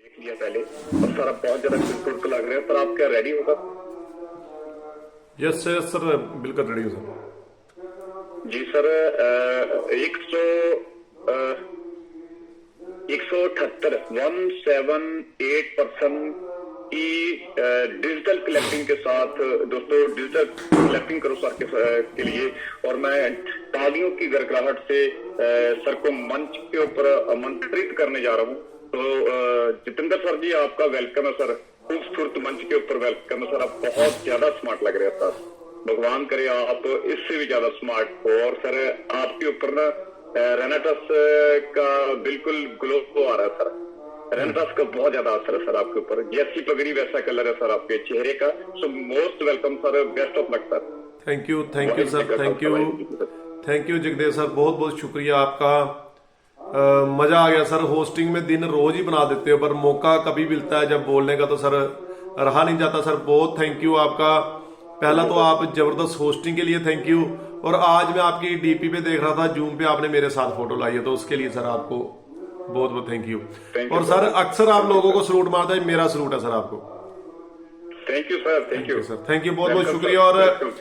देख लिया पहले और सर आप बहुत ज्यादा खूबसूरत लग रहे हैं। सर आप क्या रेडी होगा? यस सर, बिल्कुल रेडी हूँ सर। जी सर, 178 178% की डिजिटल कलेक्टिंग के साथ दोस्तों डिजिटल कलेक्टिंग करो सर के लिए। और मैं तालियों की गड़गड़ाहट से सर को मंच के ऊपर आमंत्रित करने जा रहा हूँ। तो जितेंद्र सर जी आपका वेलकम है सर, खूबसूरत मंच के ऊपर वेलकम है सर। आप बहुत ज्यादा स्मार्ट लग रहे हैं सर, भगवान करे आप इससे भी ज्यादा स्मार्ट हो। और सर आपके ऊपर ना रेनेटस का बिल्कुल ग्लो आ रहा है सर, रेनेटस का बहुत ज्यादा असर है सर आपके ऊपर। जैसी पगड़ी वैसा कलर है सर आपके चेहरे का। So most welcome sir, best of luck sir. Thank you sir, thank you Jagdev sir, बहुत बहुत शुक्रिया आपका। मजा आ गया सर, होस्टिंग में दिन रोज ही बना देते हो, पर मौका कभी मिलता है जब बोलने का तो सर रहा नहीं जाता सर। बहुत थैंक यू आपका। पहला तो आप जबरदस्त होस्टिंग के लिए थैंक यू, और आज मैं आपकी डीपी पे देख रहा था, जूम पे आपने मेरे साथ फोटो लाई है, तो उसके लिए सर आपको बहुत बहुत थैंक यू। और सर अक्सर आप लोगों को सलूट मारता है, मेरा सलूट है सर आपको। Thank you sir, thank you sir, thank you, बहुत बहुत शुक्रिया। और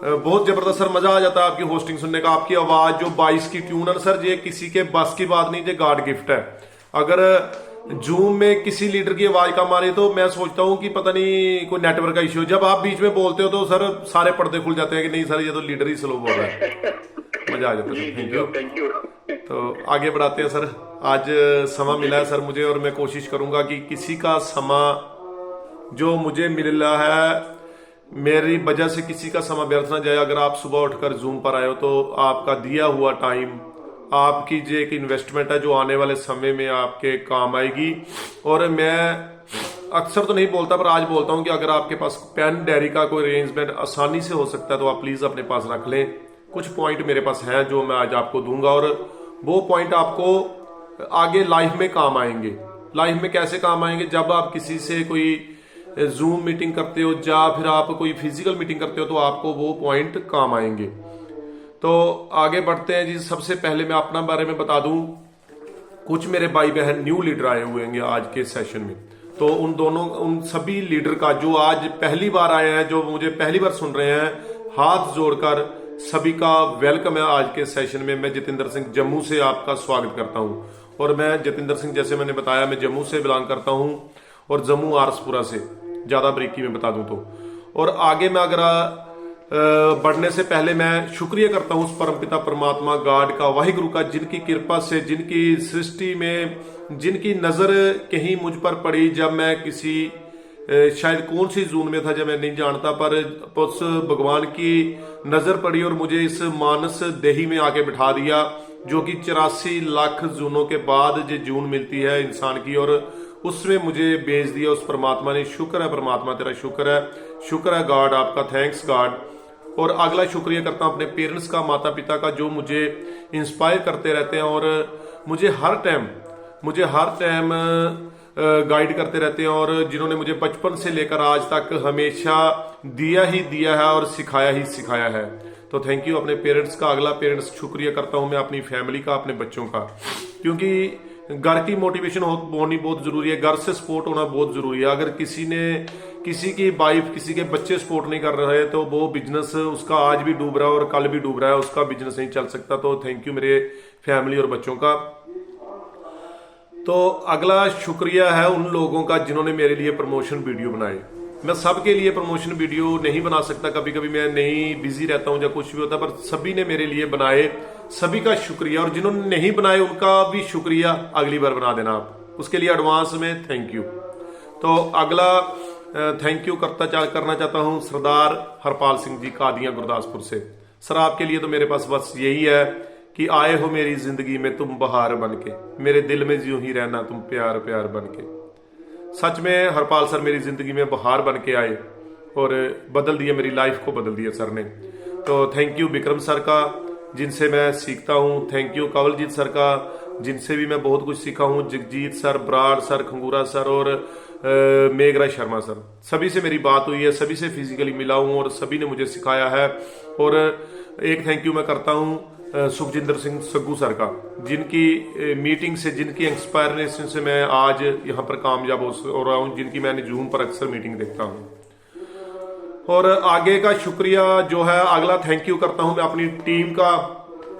बहुत जबरदस्त सर, मजा आ जाता है आपकी होस्टिंग सुनने का। आपकी आवाज जो 22 की ट्यून है सर, ये किसी के बस की बात नहीं, ये गॉड गिफ्ट है। अगर जूम में किसी लीडर की आवाज कम आ रही है तो मैं सोचता हूँ कि पता नहीं कोई नेटवर्क का इश्यू। जब आप बीच में बोलते हो तो सर सारे पर्दे खुल जाते हैं कि नहीं सर ये तो लीडर ही स्लो बोल रहा है। मजा आ जाता है। Thank you. तो आगे बढ़ाते हैं सर। आज समा मिला है सर मुझे, और मैं कोशिश करूंगा कि किसी का समा जो मुझे मिल रहा है मेरी वजह से किसी का समय व्यर्थ ना जाए। अगर आप सुबह उठकर जूम पर आए हो तो आपका दिया हुआ टाइम आपकी जो एक इन्वेस्टमेंट है जो आने वाले समय में आपके काम आएगी। और मैं अक्सर तो नहीं बोलता पर आज बोलता हूं कि अगर आपके पास पेन डायरी का कोई अरेंजमेंट आसानी से हो सकता है तो आप प्लीज अपने पास रख लें। कुछ पॉइंट मेरे पास हैं जो मैं आज आपको दूंगा, और वो पॉइंट आपको आगे लाइफ में काम आएंगे। लाइफ में कैसे काम आएंगे? जब आप किसी से कोई जूम मीटिंग करते हो या फिर आप कोई फिजिकल मीटिंग करते हो तो आपको वो पॉइंट काम आएंगे। तो आगे बढ़ते हैं जी। सबसे पहले मैं अपना बारे में बता दूं, कुछ मेरे भाई बहन न्यू लीडर आए हुए हैं आज के सेशन में, तो उन सभी लीडर का जो आज पहली बार आए हैं, जो मुझे पहली बार सुन रहे हैं, हाथ जोड़कर सभी का वेलकम है आज के सेशन में। मैं जितेंद्र सिंह जम्मू से आपका स्वागत करता हूं। और मैं जितेंद्र सिंह, जैसे मैंने बताया, मैं जम्मू से बिलोंग करता हूं और जम्मू आरसपुरा से, ज्यादा बरीकी में बता दूं तो। और आगे मैं अगर बढ़ने से पहले मैं शुक्रिया करता हूं उस परमपिता परमात्मा गॉड का, वाहिगुरु का, जिनकी कृपा से, जिनकी सृष्टि में, जिनकी नजर कहीं मुझ पर पड़ी जब मैं किसी शायद कौन सी जून में था जब मैं नहीं जानता, पर उस भगवान की नजर पड़ी और मुझे इस मानस देही में आके बिठा दिया, जो कि 84 लाख जूनों के बाद जो जून मिलती है इंसान की, और उसमें मुझे भेज दिया उस परमात्मा ने। शुक्र है परमात्मा, तेरा शुक्र है गॉड, आपका थैंक्स गॉड। और अगला शुक्रिया करता हूं अपने पेरेंट्स का, माता पिता का, जो मुझे इंस्पायर करते रहते हैं और मुझे हर टाइम गाइड करते रहते हैं, और जिन्होंने मुझे बचपन से लेकर आज तक हमेशा दिया है और सिखाया है। तो थैंक यू अपने पेरेंट्स का। अगला पेरेंट्स शुक्रिया करता हूं मैं अपनी फैमिली का, अपने बच्चों का, क्योंकि घर की मोटिवेशन होनी बहुत जरूरी है, घर से सपोर्ट होना बहुत जरूरी है। अगर किसी की वाइफ, किसी के बच्चे सपोर्ट नहीं कर रहे तो वो बिजनेस उसका आज भी डूब रहा है और कल भी डूब रहा है, उसका बिजनेस नहीं चल सकता। तो थैंक यू मेरे फैमिली और बच्चों का। तो अगला शुक्रिया है उन लोगों का जिन्होंने मेरे लिए प्रमोशन वीडियो बनाए। मैं सबके लिए प्रमोशन वीडियो नहीं बना सकता, कभी कभी मैं नहीं बिजी रहता हूं या कुछ भी होता, पर सभी ने मेरे लिए बनाए, सभी का शुक्रिया। और जिन्होंने नहीं बनाए उनका भी शुक्रिया, अगली बार बना देना आप, उसके लिए एडवांस में थैंक यू। तो अगला थैंक यू करना चाहता हूं सरदार हरपाल सिंह जी, कादियां गुरदासपुर से। सर आपके लिए तो मेरे पास बस यही है कि आए हो मेरी जिंदगी में तुम बहार बनके, मेरे दिल में यूं ही रहना तुम प्यार बनके। सच में हरपाल सर मेरी जिंदगी में बहार बन के आए और बदल दिया, मेरी लाइफ को बदल दिया सर ने। तो थैंक यू विक्रम सर का, जिनसे मैं सीखता हूं। थैंक यू कंवलजीत सर का, जिनसे भी मैं बहुत कुछ सीखा हूं। Jagjit sir, Brar sir, Khangura sir और मेघराज शर्मा सर, सभी से मेरी बात हुई है, सभी से फिजिकली मिला हूं और सभी ने मुझे सिखाया है। और एक थैंक यू मैं करता हूं सुखजिंदर सिंह सग्गू सर का, जिनकी मीटिंग से, जिनकी इंस्पायरेशन से मैं आज यहाँ पर कामयाब हो रहा हूँ, जिनकी मैंने जूम पर अक्सर मीटिंग देखता हूँ। और आगे का शुक्रिया जो है, अगला थैंक यू करता हूँ मैं अपनी टीम का।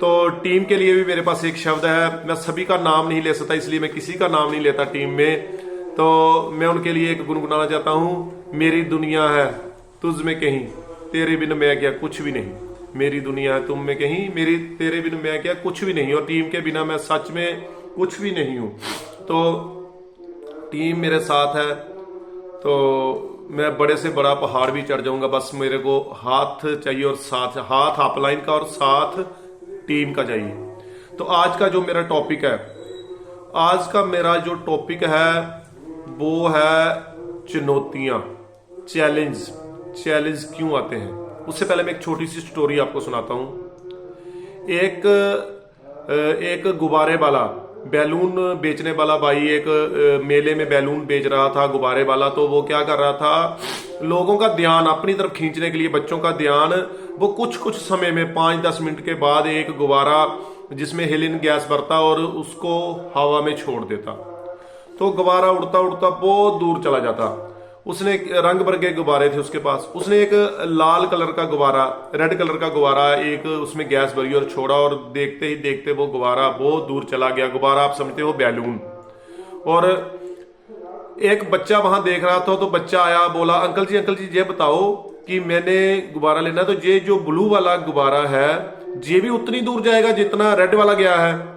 तो टीम के लिए भी मेरे पास एक शब्द है, मैं सभी का नाम नहीं ले सकता, इसलिए मैं किसी का नाम नहीं लेता टीम में। तो मैं उनके लिए एक गुनगुनाना चाहता हूँ, मेरी दुनिया है तुझ में कहीं, तेरे बिन मैं क्या कुछ भी नहीं। मेरी दुनिया है तुम में कहीं, मेरी तेरे बिन मैं क्या कुछ भी नहीं, और टीम के बिना मैं सच में कुछ भी नहीं हूं। तो टीम मेरे साथ है, तो मैं बड़े से बड़ा पहाड़ भी चढ़ जाऊंगा, बस मेरे को हाथ चाहिए, और साथ हाथ अपलाइन का और साथ टीम का चाहिए। तो आज का जो मेरा टॉपिक है, आज का मेरा जो टॉपिक है वो है चुनौतियां, चैलेंज। चैलेंज क्यों आते हैं, उससे पहले मैं एक छोटी सी स्टोरी आपको सुनाता हूं। एक गुब्बारे वाला, बैलून बेचने वाला भाई एक मेले में बैलून बेच रहा था, गुब्बारे वाला। तो वो क्या कर रहा था, लोगों का ध्यान अपनी तरफ खींचने के लिए, बच्चों का ध्यान, वो कुछ समय में 5-10 मिनट के बाद एक गुब्बारा जिसमें हेलिन गैस भरता और उसको हवा में छोड़ देता। तो गुब्बारा उड़ता उड़ता बहुत दूर चला जाता। उसने रंग बिरंगे गुब्बारे थे उसके पास, उसने एक लाल कलर का गुब्बारा, रेड कलर का गुब्बारा, एक उसमें गैस भरी और छोड़ा, और देखते ही देखते वो गुब्बारा बहुत दूर चला गया। गुब्बारा आप समझते हो बैलून। और एक बच्चा वहां देख रहा था, तो बच्चा आया, बोला अंकल जी ये बताओ कि मैंने गुब्बारा लेना, तो ये जो ब्लू वाला गुब्बारा है ये भी उतनी दूर जाएगा जितना रेड वाला गया है?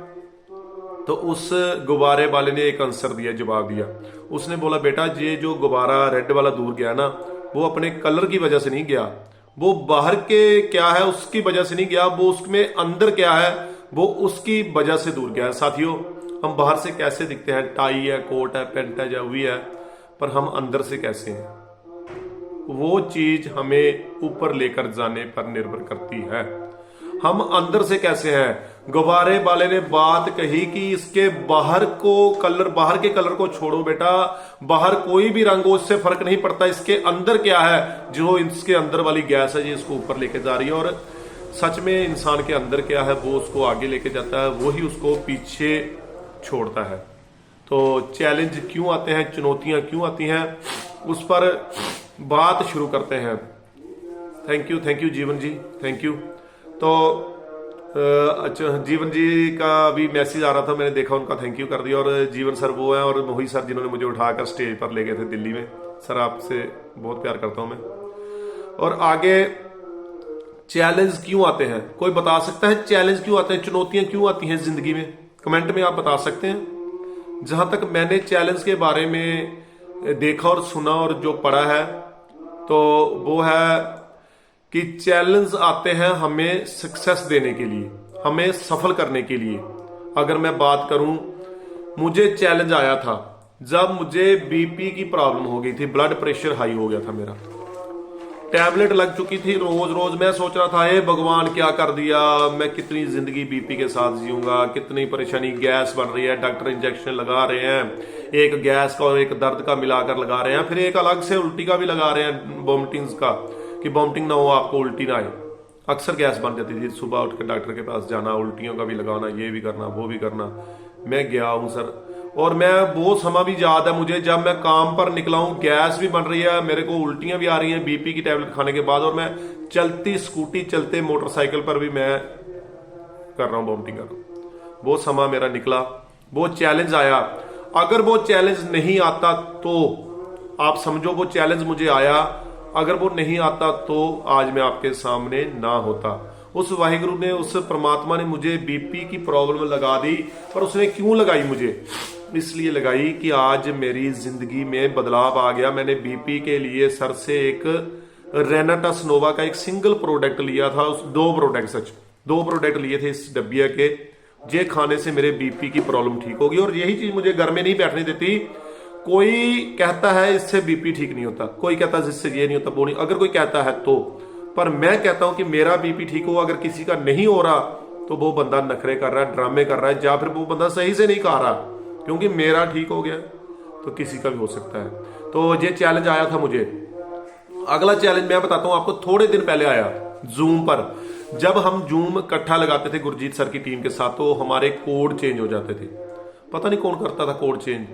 तो उस गुब्बारे वाले ने एक आंसर दिया, जवाब दिया। उसने बोला बेटा, ये जो गुब्बारा रेड वाला दूर गया ना, वो अपने कलर की वजह से नहीं गया, वो बाहर के क्या है उसकी वजह से नहीं गया, वो उसमें अंदर क्या है वो उसकी वजह से दूर गया है। साथियों, हम बाहर से कैसे दिखते हैं, टाई है, कोट है, पेंट है, जो भी है, पर हम अंदर से कैसे हैं, वो चीज हमें ऊपर लेकर जाने पर निर्भर करती है। हम अंदर से कैसे हैं। गुब्बारे वाले ने बात कही कि इसके बाहर के कलर को छोड़ो बेटा, बाहर कोई भी रंग हो इससे फर्क नहीं पड़ता, इसके अंदर क्या है, जो इसके अंदर वाली गैस है, ये इसको ऊपर लेके जा रही है। और सच में इंसान के अंदर क्या है वो उसको आगे लेके जाता है, वो ही उसको पीछे छोड़ता है। तो चैलेंज क्यों आते हैं, चुनौतियां क्यों आती हैं, उस पर बात शुरू करते हैं। थैंक यू जीवन जी, थैंक यू। तो अच्छा, जीवन जी का भी मैसेज आ रहा था, मैंने देखा, उनका थैंक यू कर दिया। और जीवन सर वो है, और मोहित सर जिन्होंने मुझे उठाकर स्टेज पर ले गए थे दिल्ली में। सर आपसे बहुत प्यार करता हूं मैं। और आगे चैलेंज क्यों आते हैं, कोई बता सकता है चैलेंज क्यों आते हैं, चुनौतियां क्यों आती हैं जिंदगी में? कमेंट में आप बता सकते हैं। जहां तक मैंने चैलेंज के बारे में देखा और सुना और जो पढ़ा है, तो वो है कि चैलेंज आते हैं हमें सक्सेस देने के लिए, हमें सफल करने के लिए। अगर मैं बात करूं, मुझे चैलेंज आया था जब मुझे बीपी की प्रॉब्लम हो गई थी, ब्लड प्रेशर हाई हो गया था मेरा, टैबलेट लग चुकी थी रोज। मैं सोच रहा था, हे भगवान क्या कर दिया, मैं कितनी जिंदगी बीपी के साथ जीऊंगा, कितनी परेशानी, गैस बन रही है, डॉक्टर इंजेक्शन लगा रहे हैं, एक गैस का और एक दर्द का मिलाकर लगा रहे हैं, फिर एक अलग से उल्टी का भी लगा रहे हैं, वॉमिटिंग्स का, कि वॉमिटिंग ना हो, आपको उल्टी ना आए। अक्सर गैस बन जाती थी, सुबह उठ कर डॉक्टर के पास जाना, उल्टियों का भी लगाना, ये भी करना, वो भी करना। मैं गया हूं सर, और मैं वो समय भी याद है मुझे जब मैं काम पर निकला हूं, गैस भी बन रही है, मेरे को उल्टियां भी आ रही हैं बीपी की टैबलेट खाने के बाद, और मैं चलती स्कूटी, चलते मोटरसाइकिल पर भी मैं कर रहा हूं, वॉमिटिंग कर रहा हूं। वो समय मेरा निकला, वो चैलेंज आया। अगर वो चैलेंज नहीं आता तो आप समझो वो चैलेंज मुझे आया, अगर वो नहीं आता तो आज मैं आपके सामने ना होता। उस वाहिगुरु ने, उस परमात्मा ने मुझे बीपी की प्रॉब्लम लगा दी, पर उसने क्यों लगाई मुझे? इसलिए लगाई कि आज मेरी जिंदगी में बदलाव आ गया। मैंने बीपी के लिए सर से एक रेनाटा नोवा का एक सिंगल प्रोडक्ट लिया था, दो प्रोडक्ट लिए थे इस डब्बिया के, जे खाने से मेरे बीपी की प्रॉब्लम ठीक होगी। और यही चीज मुझे घर में नहीं बैठने देती। कोई कहता है इससे बीपी ठीक नहीं होता, कोई कहता है इससे ये नहीं होता, वो नहीं, अगर कोई कहता है तो, पर मैं कहता हूं कि मेरा बीपी ठीक हो, अगर किसी का नहीं हो रहा तो वो बंदा नखरे कर रहा है, ड्रामे कर रहा है, या फिर वो बंदा सही से नहीं खा रहा। क्योंकि मेरा ठीक हो गया तो किसी का भी हो सकता है। तो ये चैलेंज आया था मुझे। अगला चैलेंज मैं बताता हूं आपको, थोड़े दिन पहले आया जूम पर। जब हम जूम इकट्ठा लगाते थे गुरजीत सर की टीम के साथ तो हमारे कोड चेंज हो जाते थे। पता नहीं कौन करता था कोड चेंज,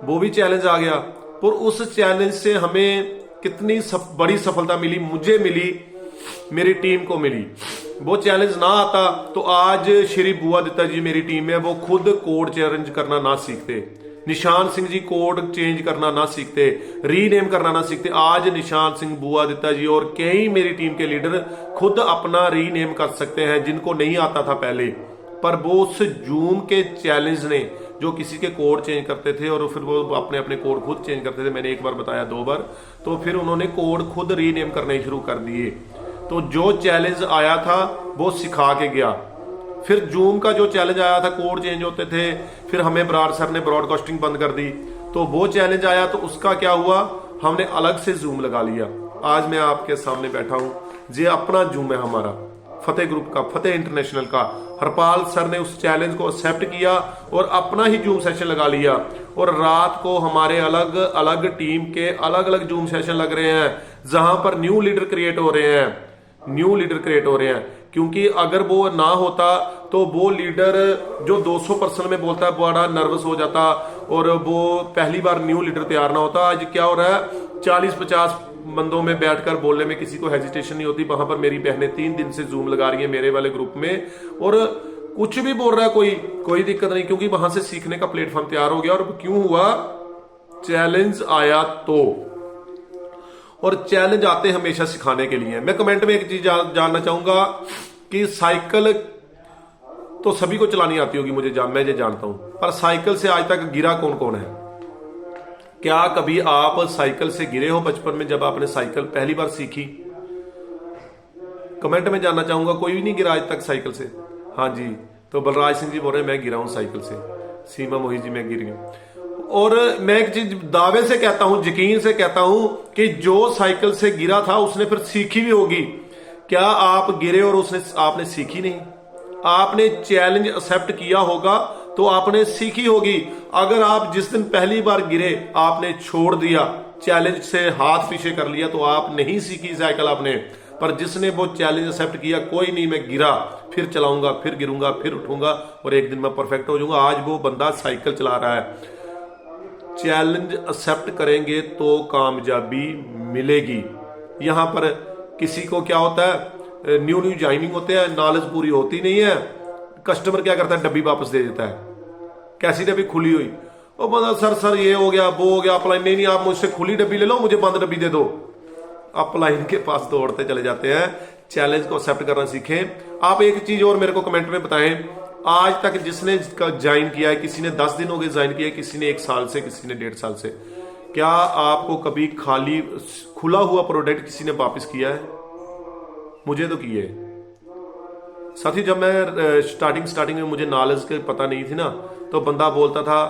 वो भी चैलेंज आ गया। और उस चैलेंज से हमें कितनी बड़ी सफलता मिली, मुझे मिली, मेरी टीम को मिली। वो चैलेंज ना आता तो आज श्री बुआ दत्ता जी मेरी टीम में, वो खुद कोड चैलेंज करना ना सीखते, निशान सिंह जी कोड चेंज करना ना सीखते, रीनेम करना ना सीखते। आज निशान सिंह, बुआ दत्ता जी और कई मेरी टीम के लीडर खुद अपना रीनेम कर सकते हैं, जिनको नहीं आता था पहले। पर वो उस जूम के चैलेंज ने, जो किसी के कोड चेंज करते थे और फिर वो अपने अपने कोड खुद चेंज करते थे, मैंने एक बार बताया, 2 बार, तो फिर उन्होंने कोड खुद रीनेम करने शुरू कर दिए। तो जो चैलेंज आया था वो सिखा के गया। फिर जूम का जो चैलेंज आया था, कोड चेंज होते थे, फिर हमें बराड़ सर ने ब्रॉडकास्टिंग बंद कर दी, तो वो चैलेंज आया, तो उसका क्या हुआ, हमने अलग से जूम लगा लिया। आज मैं आपके सामने बैठा हूं, ये अपना जूम है हमारा, फतेह ग्रुप का, फतेह इंटरनेशनल का। हरपाल सर ने उस चैलेंज को एक्सेप्ट किया और अपना ही जूम सेशन लगा लिया। और रात को हमारे अलग अलग टीम के अलग अलग जूम सेशन लग रहे हैं, जहां पर न्यू लीडर क्रिएट हो रहे हैं। क्योंकि अगर वो ना होता तो वो लीडर जो 200% में बोलता है बड़ा नर्वस हो जाता, और वो पहली बार न्यू लीडर तैयार ना होता। आज क्या हो रहा है, 40-50 बंदों में बैठकर बोलने में किसी को हेजिटेशन नहीं होती। वहां पर मेरी बहनें 3 दिन से जूम लगा रही है मेरे वाले ग्रुप में, और कुछ भी बोल रहा है, कोई दिक्कत नहीं, क्योंकि वहां से सीखने का प्लेटफॉर्म तैयार हो गया। और क्यों हुआ, चैलेंज आया तो। और चैलेंज आते हमेशा सिखाने के लिए। मैं कमेंट में एक चीज जानना चाहूंगा कि साइकिल तो सभी को चलानी आती होगी, मैं ये जानता हूं, पर साइकिल से आज तक गिरा कौन कौन है? क्या कभी आप साइकिल से गिरे हो बचपन में, जब आपने साइकिल पहली बार सीखी? कमेंट में जानना चाहूंगा। कोई भी नहीं गिरा आज तक साइकिल से? हाँ जी, तो बलराज सिंह जी बोल रहे हैं मैं गिरा हूं साइकिल से। सीमा मोहित जी, मैं गिर गई। और मैं एक चीज दावे से कहता हूं, यकीन से कहता हूं कि जो साइकिल से गिरा था उसने फिर सीखी भी होगी। क्या आप गिरे और आपने सीखी नहीं? आपने चैलेंज एक्सेप्ट किया होगा तो आपने सीखी होगी। अगर आप जिस दिन पहली बार गिरे आपने छोड़ दिया, चैलेंज से हाथ पीछे कर लिया, तो आप नहीं सीखी साइकिल आपने। पर जिसने वो चैलेंज एक्सेप्ट किया, कोई नहीं मैं गिरा, फिर चलाऊंगा, फिर गिरूंगा, फिर उठूंगा और एक दिन मैं परफेक्ट हो जाऊंगा, आज वो बंदा साइकिल चला रहा है। चैलेंज एक्सेप्ट करेंगे तो कामयाबी मिलेगी। यहां पर किसी को क्या होता है, न्यू ज्वाइनिंग होते हैं, नॉलेज पूरी होती नहीं है, कस्टमर क्या करता है, डब्बी वापस दे देता है। कैसी डब्बी? खुली हुई। ओ बंदा सर ये हो गया, वो हो गया, अपलाइन नहीं, आप मुझसे खुली डब्बी ले लो, मुझे बंद डब्बी दे दो। अपलाइन के पास दौड़ते चले जाते हैं। चैलेंज को एक्सेप्ट करना सीखें। आप एक चीज और मेरे को कमेंट में बताएं, आज तक जिसने ज्वाइन किया है, किसी ने 10 दिन हो गए ज्वाइन किया है, किसी ने 1 साल से, किसी ने 1.5 साल से, क्या आपको कभी खुला हुआ प्रोडक्ट किसी ने वापस किया है? मुझे तो किए। साथी, जब मैं स्टार्टिंग में मुझे नॉलेज के पता नहीं थी ना, तो बंदा बोलता था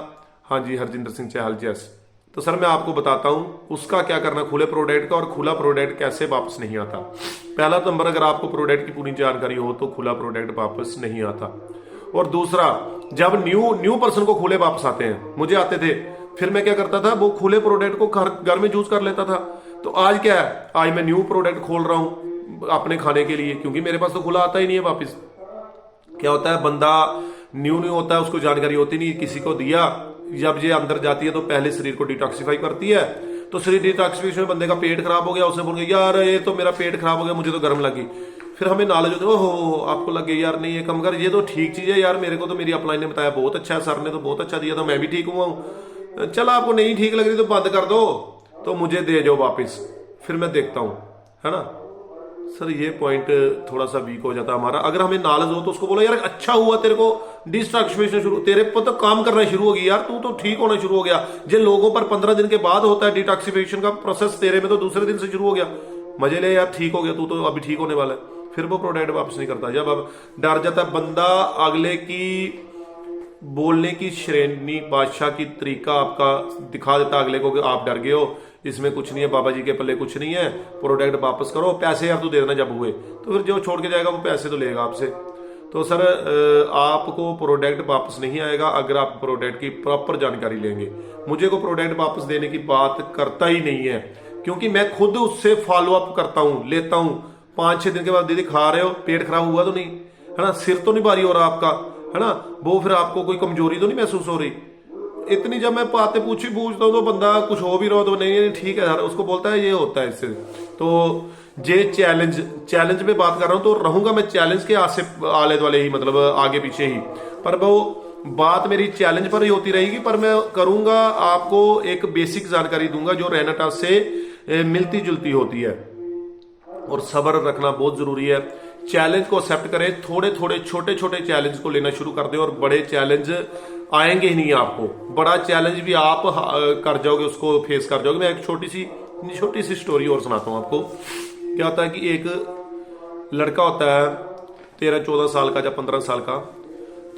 हाँ जी हरजिंदर सिंह चहल जैस, तो सर मैं आपको बताता हूं उसका क्या करना खुले प्रोडक्ट का, और खुला प्रोडक्ट कैसे वापस नहीं आता। पहला नंबर, अगर आपको प्रोडक्ट की पूरी जानकारी हो तो खुला प्रोडक्ट वापस नहीं आता। और दूसरा, जब न्यू पर्सन को खुले वापस आते हैं, मुझे आते थे, फिर मैं क्या करता था, वो खुले प्रोडक्ट को घर में यूज कर लेता था। तो आज क्या है, आज मैं न्यू प्रोडक्ट खोल रहा हूं अपने खाने के लिए, क्योंकि मेरे पास तो खुला आता ही नहीं है वापस। क्या होता है, बंदा न्यू होता है, उसको जानकारी होती नहीं, किसी को दिया, जब ये अंदर जाती है तो पहले शरीर को डिटॉक्सिफाई करती है। तो शरीर डिटॉक्सिफिकेशन में बंदे का पेट खराब हो गया, उसने बोल गया यार ये तो मेरा पेट खराब हो गया, मुझे तो गर्म लगी। फिर हमें नॉलेज होती है, ओहो आपको लगे यार नहीं ये कम कर, ये तो ठीक चीज है यार, मेरे को तो मेरी अपलाइन ने बताया बहुत अच्छा है, सर ने तो बहुत अच्छा दिया था, मैं भी ठीक हुआ हूं। चल आपको नहीं ठीक लग रही तो बंद कर दो, तो मुझे दे जाओ वापिस, फिर मैं देखता हूं, है ना सर। ये पॉइंट थोड़ा सा वीक हो जाता है हमारा। अगर हमें नॉलेज हो तो उसको बोलो यार अच्छा हुआ, तेरे को डिस्ट्रैक्शन शुरू, तेरे पर तो काम करना शुरू होगी यार, तू तो ठीक होना शुरू हो गया। जो लोगों पर 15 दिन के बाद होता है डिटॉक्सिफिकेशन का प्रोसेस, तेरे में तो दूसरे दिन से शुरू हो गया। मजे ले यार, ठीक हो गया, तू तो अभी ठीक होने वाला है। फिर वो प्रोडक्ट वापस नहीं करता। जब अब डर जाता है बंदा, अगले की बोलने की श्रेणी, बादशाह की तरीका आपका दिखा देता अगले को कि आप डर गए हो, इसमें कुछ नहीं है, बाबा जी के पल्ले कुछ नहीं है, प्रोडक्ट वापस करो, पैसे यार तू दे देना जब हुए। तो फिर जो छोड़ के जाएगा वो पैसे तो लेगा आपसे। तो सर आपको प्रोडक्ट वापस नहीं आएगा अगर आप प्रोडक्ट की प्रॉपर जानकारी लेंगे। मुझे को प्रोडक्ट वापस देने की बात करता ही नहीं है, क्योंकि मैं खुद उससे फॉलो अप करता हूं, लेता हूं, 5-6 दिन के बाद दीदी खा रहे हो, पेट खराब हुआ तो नहीं है ना, सिर तो नहीं भारी हो रहा आपका है ना, वो फिर आपको कोई कमजोरी तो नहीं महसूस हो रही। इतनी जब मैं बातें पूछता हूँ तो बंदा कुछ हो भी रहा तो नहीं ठीक है यार, उसको बोलता है ये होता है इससे। तो ये चैलेंज में बात कर रहा हूँ, तो रहूंगा मैं चैलेंज के आले दुआले ही, मतलब आगे पीछे ही, पर वो बात मेरी चैलेंज पर ही होती रहेगी। पर मैं करूंगा, आपको एक बेसिक जानकारी दूंगा जो रेनाटास से मिलती जुलती होती है। और सब्र रखना बहुत जरूरी है। चैलेंज को एक्सेप्ट करें, थोड़े थोड़े छोटे छोटे चैलेंज को लेना शुरू कर दें, और बड़े चैलेंज आएंगे ही नहीं आपको। बड़ा चैलेंज भी आप कर जाओगे, उसको फेस कर जाओगे। मैं एक छोटी सी स्टोरी और सुनाता हूं आपको। क्या होता है कि एक लड़का होता है 13-14 साल का या 15 साल का,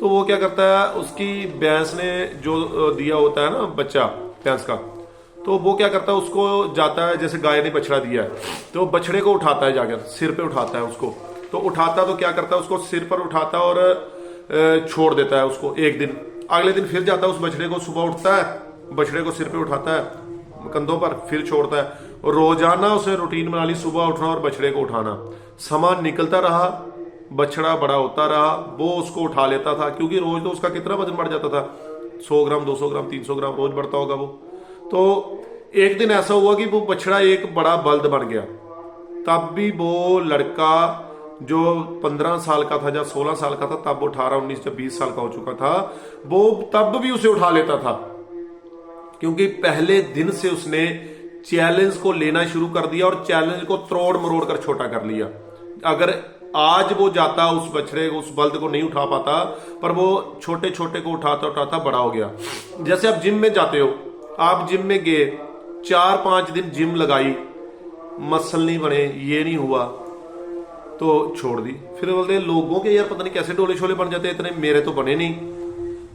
तो वो क्या करता है, उसकी भैंस ने जो दिया होता है ना बच्चा भैंस का, तो वो क्या करता है, उसको जाता है, जैसे गाय ने बछड़ा दिया है तो बछड़े को उठाता है, जाकर सिर पे उठाता है उसको। तो उठाता तो क्या करता है, उसको सिर पर उठाता है और छोड़ देता है उसको एक दिन। अगले दिन फिर जाता है उस बछड़े को, सुबह उठता है, बछड़े को सिर पे उठाता है कंधों पर, फिर छोड़ता है। और रोजाना उसने रूटीन बना ली, सुबह उठना और बछड़े को उठाना। समा निकलता रहा, बछड़ा बड़ा होता रहा, वो उसको उठा लेता था, क्योंकि रोज तो उसका कितना वजन बढ़ जाता था, 100 ग्राम 200 ग्राम 300 ग्राम रोज बढ़ता होगा वो। तो एक दिन ऐसा हुआ कि वो बछड़ा एक बड़ा बल्द बन गया। तब भी वो लड़का जो 15 साल का था या 16 साल का था, तब वो 18-19 जब 20 साल का हो चुका था, वो तब भी उसे उठा लेता था, क्योंकि पहले दिन से उसने चैलेंज को लेना शुरू कर दिया और चैलेंज को तोड़ मरोड़ कर छोटा कर लिया। अगर आज वो जाता उस बछड़े को, उस बल्द को नहीं उठा पाता, पर वो छोटे छोटे को उठाता उठाता बड़ा हो गया। जैसे आप जिम में जाते हो, आप जिम में गए, 4-5 दिन जिम लगाई, मसल नहीं बने, ये नहीं हुआ, तो छोड़ दी। फिर बोलते लोगों के यार पता नहीं कैसे डोले शोले बन जाते, इतने मेरे तो बने नहीं।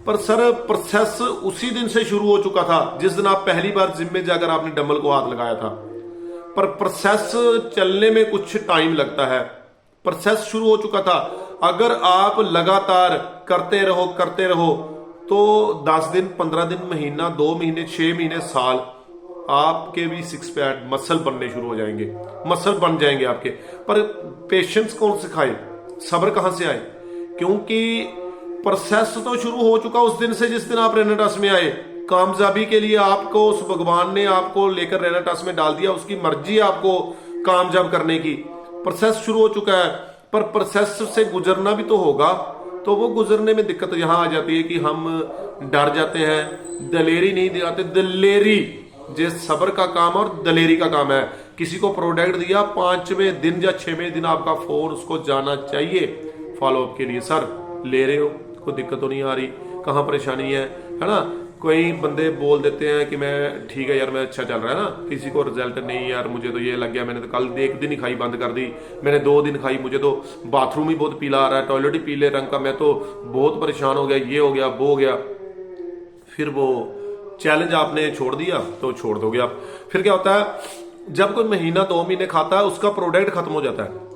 पर सर प्रोसेस उसी दिन से शुरू हो चुका था जिस दिन आप पहली बार जिम में जाकर आपने डंबल को हाथ लगाया था। पर प्रोसेस चलने में कुछ टाइम लगता है, प्रोसेस शुरू हो चुका था। अगर आप लगातार करते रहो तो 10 दिन 15 दिन, महीना, 2 महीने, 6 महीने, साल, आपके भी 6 पैक मसल बनने शुरू हो जाएंगे, मसल बन जाएंगे आपके। पर पेशेंस कौन सिखाए, सब्र कहां से आए? क्योंकि प्रोसेस तो शुरू हो चुका उस दिन से जिस दिन आप रेनाटास में आए। कामयाबी के लिए आपको उस भगवान ने आपको लेकर रेनाटास में डाल दिया, उसकी मर्जी है आपको कामयाब करने की। प्रोसेस शुरू हो चुका है, पर प्रोसेस से गुजरना भी तो होगा। तो वो गुजरने में दिक्कत यहां आ जाती है कि हम डर जाते हैं, दलेरी नहीं दिखाते। दलेरी जे सब्र का काम और दलेरी का काम है। किसी को प्रोडक्ट दिया, 5वें दिन या 6वें दिन आपका फोन उसको जाना चाहिए फॉलोअप के लिए, सर ले रहे हो, कोई दिक्कत तो नहीं आ रही, कहाँ परेशानी है ना। कोई बंदे बोल देते हैं कि मैं ठीक है यार, मैं अच्छा चल रहा है ना, किसी को रिजल्ट नहीं यार, मुझे तो ये लग गया, मैंने तो कल 1 दिन ही खाई बंद कर दी, मैंने 2 दिन खाई, मुझे तो बाथरूम ही बहुत पीला आ रहा है, टॉयलेट ही पीले रंग का, मैं तो बहुत परेशान हो गया, ये हो गया वो हो गया। फिर वो चैलेंज आपने छोड़ दिया तो छोड़ दोगे आप। फिर क्या होता है, जब कोई महीना 2 महीने खाता है, उसका प्रोडक्ट खत्म हो जाता है,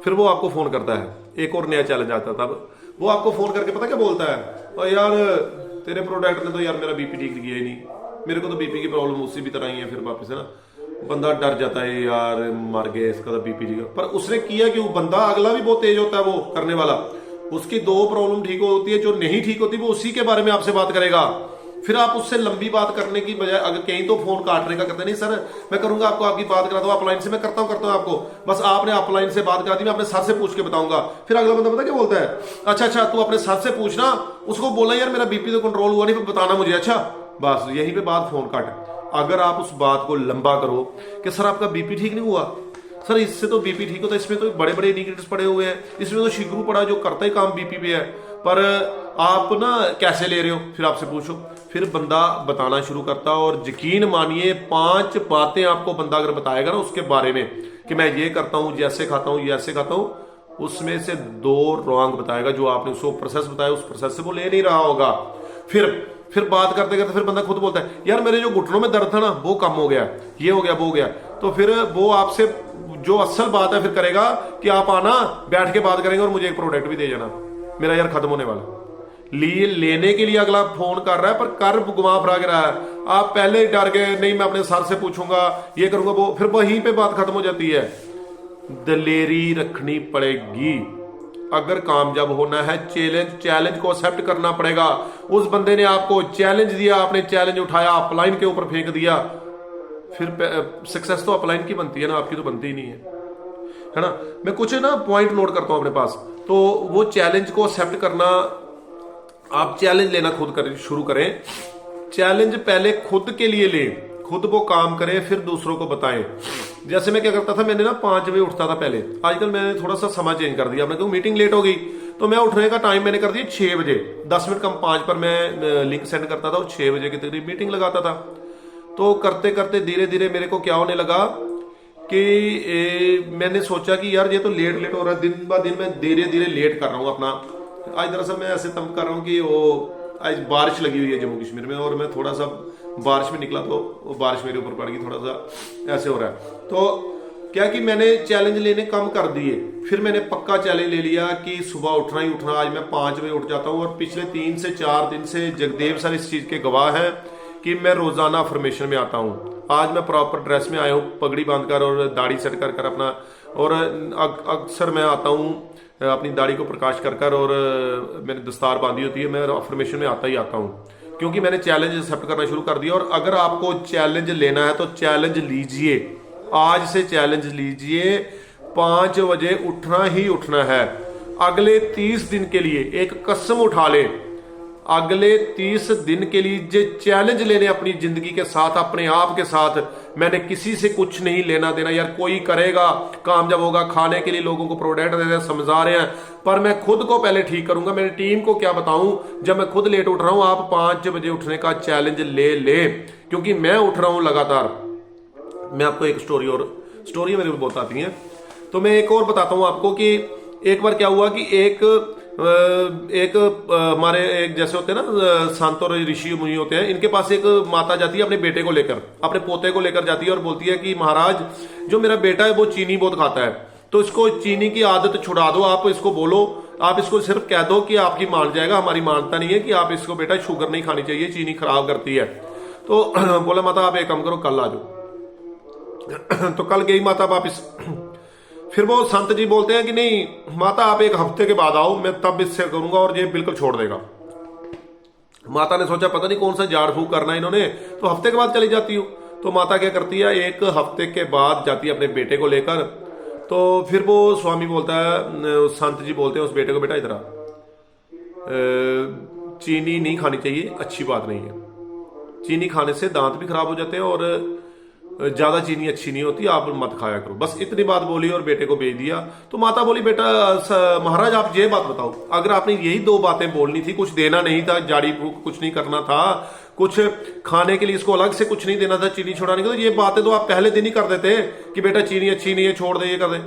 फिर वो आपको फोन करता है, एक और नया चैलेंज आता है। तब वो आपको फोन करके पता क्या बोलता है, और यार तेरे प्रोडक्ट ने तो यार मेरा बीपी ठीक किया ही नहीं, मेरे को तो बीपी की प्रॉब्लम उसी भी तरह ही है। फिर वापस है ना, बंदा डर जाता है, यार मर गए, इसका तो बीपी ठीक है। पर उसने किया क्यों? बंदा अगला भी बहुत तेज होता है, वो करने वाला, उसकी 2 प्रॉब्लम ठीक होती है, जो नहीं ठीक होती वो उसी के बारे में आपसे बात करेगा। फिर आप उससे लंबी बात करने की बजाय, अगर कहीं तो फोन काटने का करते नहीं, सर मैं करूंगा आपको, आपकी बात करा दो अपलाइन से, मैं करता हूं आपको, बस आपने अपलाइन से बात करा दी, मैं अपने सर से पूछ के बताऊंगा। फिर अगला बंदा पता क्या बोलता है, अच्छा तू अपने सर से पूछना, उसको बोला यार मेरा बीपी तो कंट्रोल हुआ नहीं, बताना मुझे, अच्छा बस यहीं पे बात फोन काट। अगर आप उस बात को लंबा करो कि सर आपका बीपी ठीक नहीं हुआ, सर इससे तो बीपी ठीक होता है, इसमें तो बड़े बड़े इंडिकेटर्स पड़े हुए हैं, इसमें तो शिकरू पड़ा जो करता ही काम बीपी पे है, पर आप ना कैसे ले रहे हो, फिर आपसे पूछो। फिर बंदा बताना शुरू करता, और यकीन मानिए 5 बातें आपको बंदा अगर बताएगा ना उसके बारे में कि मैं ये करता हूं, जैसे खाता हूं, ये ऐसे खाता हूं, उसमें से 2 रॉन्ग बताएगा। जो आपने उसको प्रोसेस बताया, उस प्रोसेस से वो ले नहीं रहा होगा। फिर बात करते करते फिर बंदा खुद बोलता है, यार मेरे जो घुटनों में दर्द था ना वो कम हो गया, ये हो गया वो हो गया। तो फिर वो आपसे जो असल बात है फिर करेगा कि आप आना, बैठ के बात करेंगे और मुझे एक प्रोडक्ट भी दे जाना, मेरा यार खत्म होने वाला। लेने के लिए अगला फोन कर रहा है, पर कर घुमा फिरा के रहा है। आप पहले ही डर गए, नहीं मैं अपने सर से पूछूंगा, ये करूंगा वो, फिर वहीं पे बात खत्म हो जाती है। दलेरी रखनी पड़ेगी। अगर कामयाब होना है चैलेंज को एक्सेप्ट करना पड़ेगा। उस बंदे ने आपको चैलेंज दिया, आपने चैलेंज उठाया, अपलाइन के ऊपर फेंक दिया, फिर सक्सेस तो अपलाइन की बनती है ना, आपकी तो बनती ही नहीं है ना। मैं कुछ ना पॉइंट नोट करता हूं अपने पास। तो वो चैलेंज को एक्सेप्ट करना, आप चैलेंज लेना खुद शुरू करें। चैलेंज पहले खुद के लिए लें, खुद वो काम करें, फिर दूसरों को बताएं। जैसे मैं क्या करता था, मैंने ना 5 बजे उठता था पहले, आजकल मैंने थोड़ा सा समय चेंज कर दिया। मैं कहूँ मीटिंग लेट हो गई तो मैं उठने का टाइम मैंने कर दिया 6 बजे, 10 मिनट कम 5 पर मैं लिंक सेंड करता था और 6 बजे के करीब मीटिंग लगाता था। तो करते करते धीरे धीरे मेरे को क्या होने लगा कि मैंने सोचा कि यार ये तो लेट हो रहा है, दिन ब दिन मैं धीरे धीरे लेट कर रहा हूँ अपना। आज दरअसल मैं ऐसे तब कर रहा हूँ कि वो आज बारिश लगी हुई है जम्मू कश्मीर में, और मैं थोड़ा सा बारिश में निकला तो वो बारिश मेरे ऊपर पड़ गई, थोड़ा सा ऐसे हो रहा है। तो क्या कि मैंने चैलेंज लेने कम कर दिए, फिर मैंने पक्का चैलेंज ले लिया कि सुबह उठना ही उठना। आज मैं 5 बजे उठ जाता हूँ, और पिछले 3 से 4 दिन से जगदेव सर इस चीज के गवाह हैं कि मैं रोजाना अफर्मेशन में आता हूँ। आज मैं प्रॉपर ड्रेस में आया हूँ, पगड़ी बांधकर और दाढ़ी सेट कर अपना, और अक्सर मैं आता हूँ अपनी दाढ़ी को प्रकाश कर और मैंने दस्तार बांधी होती है, मैं अफर्मेशन में आता ही आता हूँ, क्योंकि मैंने चैलेंज एक्सेप्ट करना शुरू कर दिया। और अगर आपको चैलेंज लेना है तो चैलेंज लीजिए, आज से चैलेंज लीजिए, 5 बजे उठना ही उठना है। अगले 30 दिन के लिए एक कसम उठा ले, अगले 30 दिन के लिए जो चैलेंज लेने अपनी जिंदगी के साथ, अपने आप के साथ, मैंने किसी से कुछ नहीं लेना देना। यार कोई करेगा कामयाब होगा, खाने के लिए लोगों को प्रोडक्ट दे रहे हैं, समझा रहे हैं, पर मैं खुद को पहले ठीक करूंगा। मेरी टीम को क्या बताऊं जब मैं खुद लेट उठ रहा हूं। आप 5 बजे उठने का चैलेंज ले, क्योंकि मैं उठ रहा हूं लगातार। मैं आपको एक स्टोरी मेरे को बहुत आती है, तो मैं एक और बताता हूं आपको कि एक बार क्या हुआ कि एक हमारे एक जैसे होते हैं ना संत और ऋषि मुनि होते हैं, इनके पास एक माता जाती है अपने बेटे को लेकर, अपने पोते को लेकर जाती है और बोलती है कि महाराज जो मेरा बेटा है वो चीनी बहुत खाता है, तो इसको चीनी की आदत छुड़ा दो। आप इसको बोलो, आप इसको सिर्फ कह दो कि आपकी मान जाएगा, हमारी मानता नहीं है, कि आप इसको बेटा शुगर नहीं खानी चाहिए, चीनी खराब करती है। तो बोला माता आप एक काम करो, कल आ जाओ। तो कल गई माता वापिस। फिर वो संत जी बोलते हैं कि नहीं माता आप 1 हफ्ते के बाद आओ, मैं तब इससे करूंगा और ये बिल्कुल छोड़ देगा। माता ने सोचा पता नहीं कौन सा झाड़ फूक करना है इन्होंने, तो हफ्ते के बाद चली जाती हूँ। तो माता क्या करती है, 1 हफ्ते के बाद जाती है अपने बेटे को लेकर। तो फिर वो स्वामी बोलता है, संत जी बोलते हैं उस बेटे को, बेटा इधर आ, चीनी नहीं खानी चाहिए, अच्छी बात नहीं है, चीनी खाने से दांत भी खराब हो जाते हैं और ज्यादा चीनी अच्छी नहीं होती, आप मत खाया करो। बस इतनी बात बोली और बेटे को भेज दिया। तो माता बोली बेटा महाराज आप ये बात बताओ, अगर आपने यही 2 बातें बोलनी थी, कुछ देना नहीं था, जाड़ी फूक कुछ नहीं करना था, कुछ खाने के लिए इसको अलग से कुछ नहीं देना था चीनी छुड़ाने के, तो ये बातें तो आप पहले दिन ही कर देते कि बेटा चीनी अच्छी नहीं है, छोड़ दे, ये कर दे।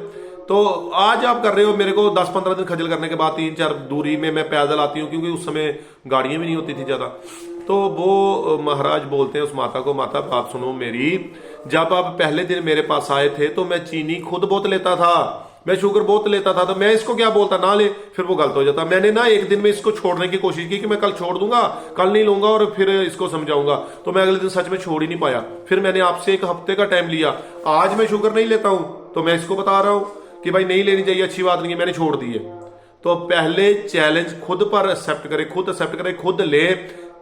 तो आज आप कर रहे हो मेरे को 10-15 दिन खजल करने के बाद 3-4 दूरी में मैं पैदल आती हूँ, क्योंकि उस समय गाड़ियां भी नहीं होती थी ज्यादा। तो वो महाराज बोलते हैं उस माता को, माता बात सुनो मेरी, जब आप पहले दिन मेरे पास आए थे तो मैं चीनी खुद बहुत लेता था, मैं शुगर बहुत लेता था, तो मैं इसको क्या बोलता ना ले, फिर वो गलत हो जाता। मैंने ना एक दिन में इसको छोड़ने की कोशिश की कि मैं कल छोड़ दूंगा, कल नहीं लूंगा और फिर इसको समझाऊंगा, तो मैं अगले दिन सच में छोड़ ही नहीं पाया। फिर मैंने आपसे 1 हफ्ते का टाइम लिया, आज मैं शुगर नहीं लेता हूं, तो मैं इसको बता रहा हूं कि भाई नहीं लेनी चाहिए, अच्छी बात नहीं है, मैंने छोड़ दी है। तो पहले चैलेंज खुद पर एक्सेप्ट करे, खुद ले,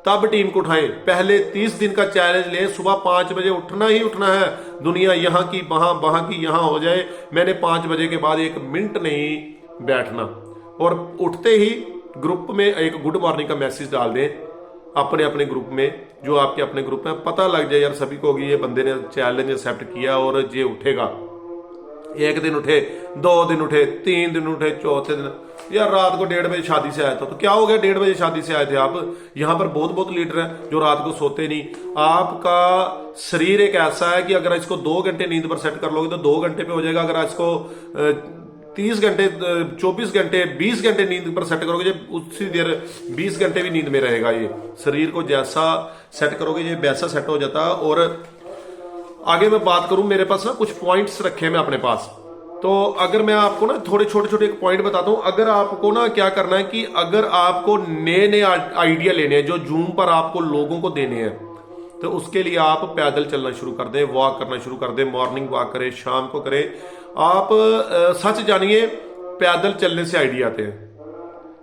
तब टीम को उठाएं। पहले 30 दिन का चैलेंज ले, सुबह 5 बजे उठना ही उठना है, दुनिया यहां की वहां की यहां हो जाए, मैंने 5 बजे के बाद 1 मिनट नहीं बैठना। और उठते ही ग्रुप में एक गुड मॉर्निंग का मैसेज डाल दें अपने अपने ग्रुप में, जो आपके अपने ग्रुप में, पता लग जाए यार सभी को ये बंदे ने चैलेंज एक्सेप्ट किया और ये उठेगा। 1 दिन उठे, 2 दिन उठे, 3 दिन उठे, चौथे दिन यार रात को 1:30 बजे शादी से आया था, तो क्या हो गया, 1:30 बजे शादी से आए थे आप। यहां पर बहुत लीडर हैं जो रात को सोते नहीं। आपका शरीर एक ऐसा है कि अगर इसको 2 घंटे नींद पर सेट कर लोगे तो 2 घंटे पे हो जाएगा। अगर इसको 30 घंटे, 24 घंटे, 20 घंटे नींद पर सेट करोगे, उसी देर 20 घंटे भी नींद में रहेगा। ये शरीर को जैसा सेट करोगे ये वैसा सेट हो जाता। और आगे मैं बात करूं, मेरे पास ना कुछ पॉइंट्स रखे मैं अपने पास, तो अगर मैं आपको ना थोड़े छोटे एक पॉइंट बताता हूं। अगर आपको ना क्या करना है कि अगर आपको नए आइडिया लेने हैं जो जूम पर आपको लोगों को देने हैं, तो उसके लिए आप पैदल चलना शुरू कर दें, वॉक करना शुरू कर दें, मॉर्निंग वॉक करें, शाम को करें। आप सच जानिए, पैदल चलने से आइडिया आते हैं।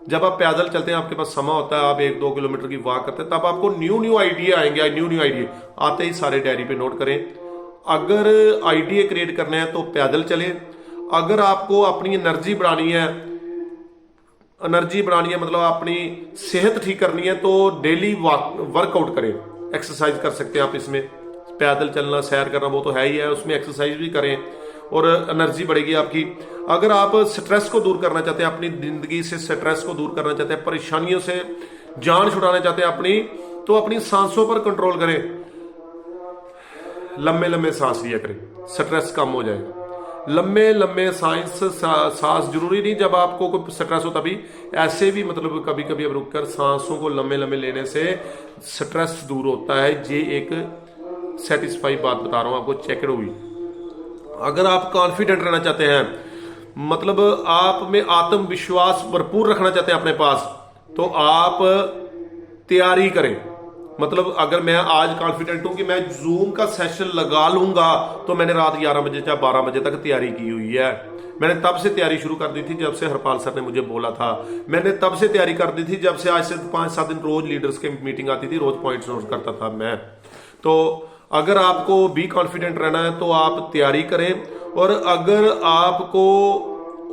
जब आप पैदल चलते हैं, आपके पास समय होता है, आप 1-2 किलोमीटर की वॉक करते हैं, तब आपको न्यू आइडिया आएंगे। न्यू आइडिया आते ही सारे डायरी पे नोट करें। अगर आइडिया क्रिएट करने हैं तो पैदल चलें। अगर आपको अपनी एनर्जी बढ़ानी है मतलब अपनी सेहत ठीक करनी है, तो डेली वर्कआउट करें, एक्सरसाइज कर सकते हैं आप। इसमें पैदल चलना, सैर करना वो तो है ही है, उसमें एक्सरसाइज भी करें और एनर्जी बढ़ेगी आपकी। अगर आप स्ट्रेस को दूर करना चाहते हैं, अपनी जिंदगी से स्ट्रेस को दूर करना चाहते हैं, परेशानियों से जान छुड़ाना चाहते हैं अपनी, तो अपनी सांसों पर कंट्रोल करें। लंबे लंबे सांस लिया करें, स्ट्रेस कम हो जाएगा। लंबे सांस जरूरी नहीं जब आपको कोई स्ट्रेस हो तभी, ऐसे भी मतलब कभी कभी अब रुककर सांसों को लंबे लेने से स्ट्रेस दूर होता है। ये एक सेटिस्फाई बात बता रहा हूं आपको, चेक हुई। अगर आप कॉन्फिडेंट रहना चाहते हैं, मतलब आप में आत्मविश्वास भरपूर रखना चाहते हैं अपने पास, तो आप तैयारी करें। मतलब अगर मैं आज कॉन्फिडेंट हूं कि मैं जूम का सेशन लगा लूंगा, तो मैंने रात 11 बजे या 12 बजे तक तैयारी की हुई है। मैंने तब से तैयारी शुरू कर दी थी जब से हरपाल सर ने मुझे बोला था। मैंने तब से तैयारी कर दी थी जब से, आज से 5-7 दिन रोज लीडर्स की मीटिंग आती थी, रोज पॉइंट्स नोट करता था मैं। तो अगर आपको भी कॉन्फिडेंट रहना है तो आप तैयारी करें। और अगर आपको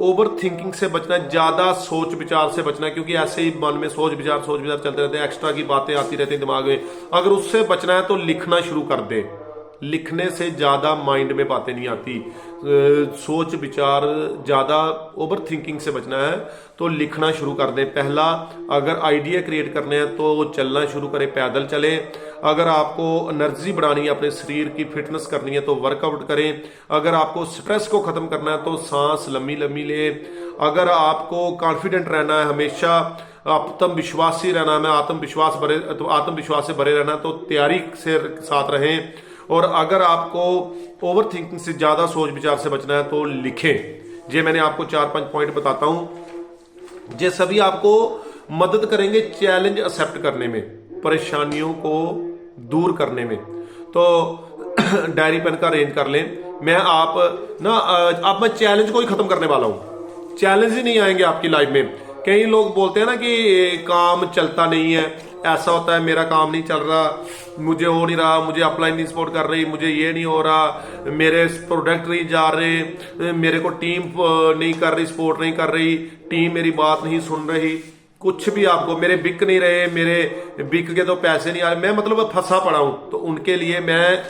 ओवर थिंकिंग से बचना है, ज्यादा सोच विचार से बचना है, क्योंकि ऐसे ही मन में सोच विचार चलते रहते हैं, एक्स्ट्रा की बातें आती रहती हैं दिमाग में। अगर उससे बचना है तो लिखना शुरू कर दे। लिखने से ज्यादा माइंड में बातें नहीं आती। सोच विचार ज्यादा, ओवर थिंकिंग से बचना है तो लिखना शुरू कर दें। पहला, अगर आइडिया क्रिएट करने हैं तो चलना शुरू करें, पैदल चलें। अगर आपको एनर्जी बढ़ानी है, अपने शरीर की फिटनेस करनी है तो वर्कआउट करें। अगर आपको स्ट्रेस को खत्म करना है तो सांस लंबी लें। अगर आपको कॉन्फिडेंट रहना है, हमेशा आत्मविश्वासी रहना है, मैं आत्मविश्वास से भरे रहना, तो तैयारी से साथ रहें। और अगर आपको ओवर थिंकिंग से ज्यादा सोच विचार से बचना है तो लिखें। ये मैंने आपको 4-5 पॉइंट बताता हूं, ये सभी आपको मदद करेंगे चैलेंज एक्सेप्ट करने में, परेशानियों को दूर करने में। तो डायरी पेन का अरेंज कर लें। अब मैं चैलेंज को ही खत्म करने वाला हूं। चैलेंज ही नहीं आएंगे आपकी लाइफ में। कई लोग बोलते हैं ना कि काम चलता नहीं है, ऐसा होता है, मेरा काम नहीं चल रहा, मुझे हो नहीं रहा, मुझे अपलाइन नहीं सपोर्ट कर रही, मुझे ये नहीं हो रहा, मेरे प्रोडक्ट नहीं जा रहे, मेरे को टीम नहीं कर रही, सपोर्ट नहीं कर रही, टीम मेरी बात नहीं सुन रही, कुछ भी आपको, मेरे बिक नहीं रहे, मेरे बिक के तो पैसे नहीं आ रहे, मैं मतलब फंसा पड़ा हूं। तो उनके लिए मैं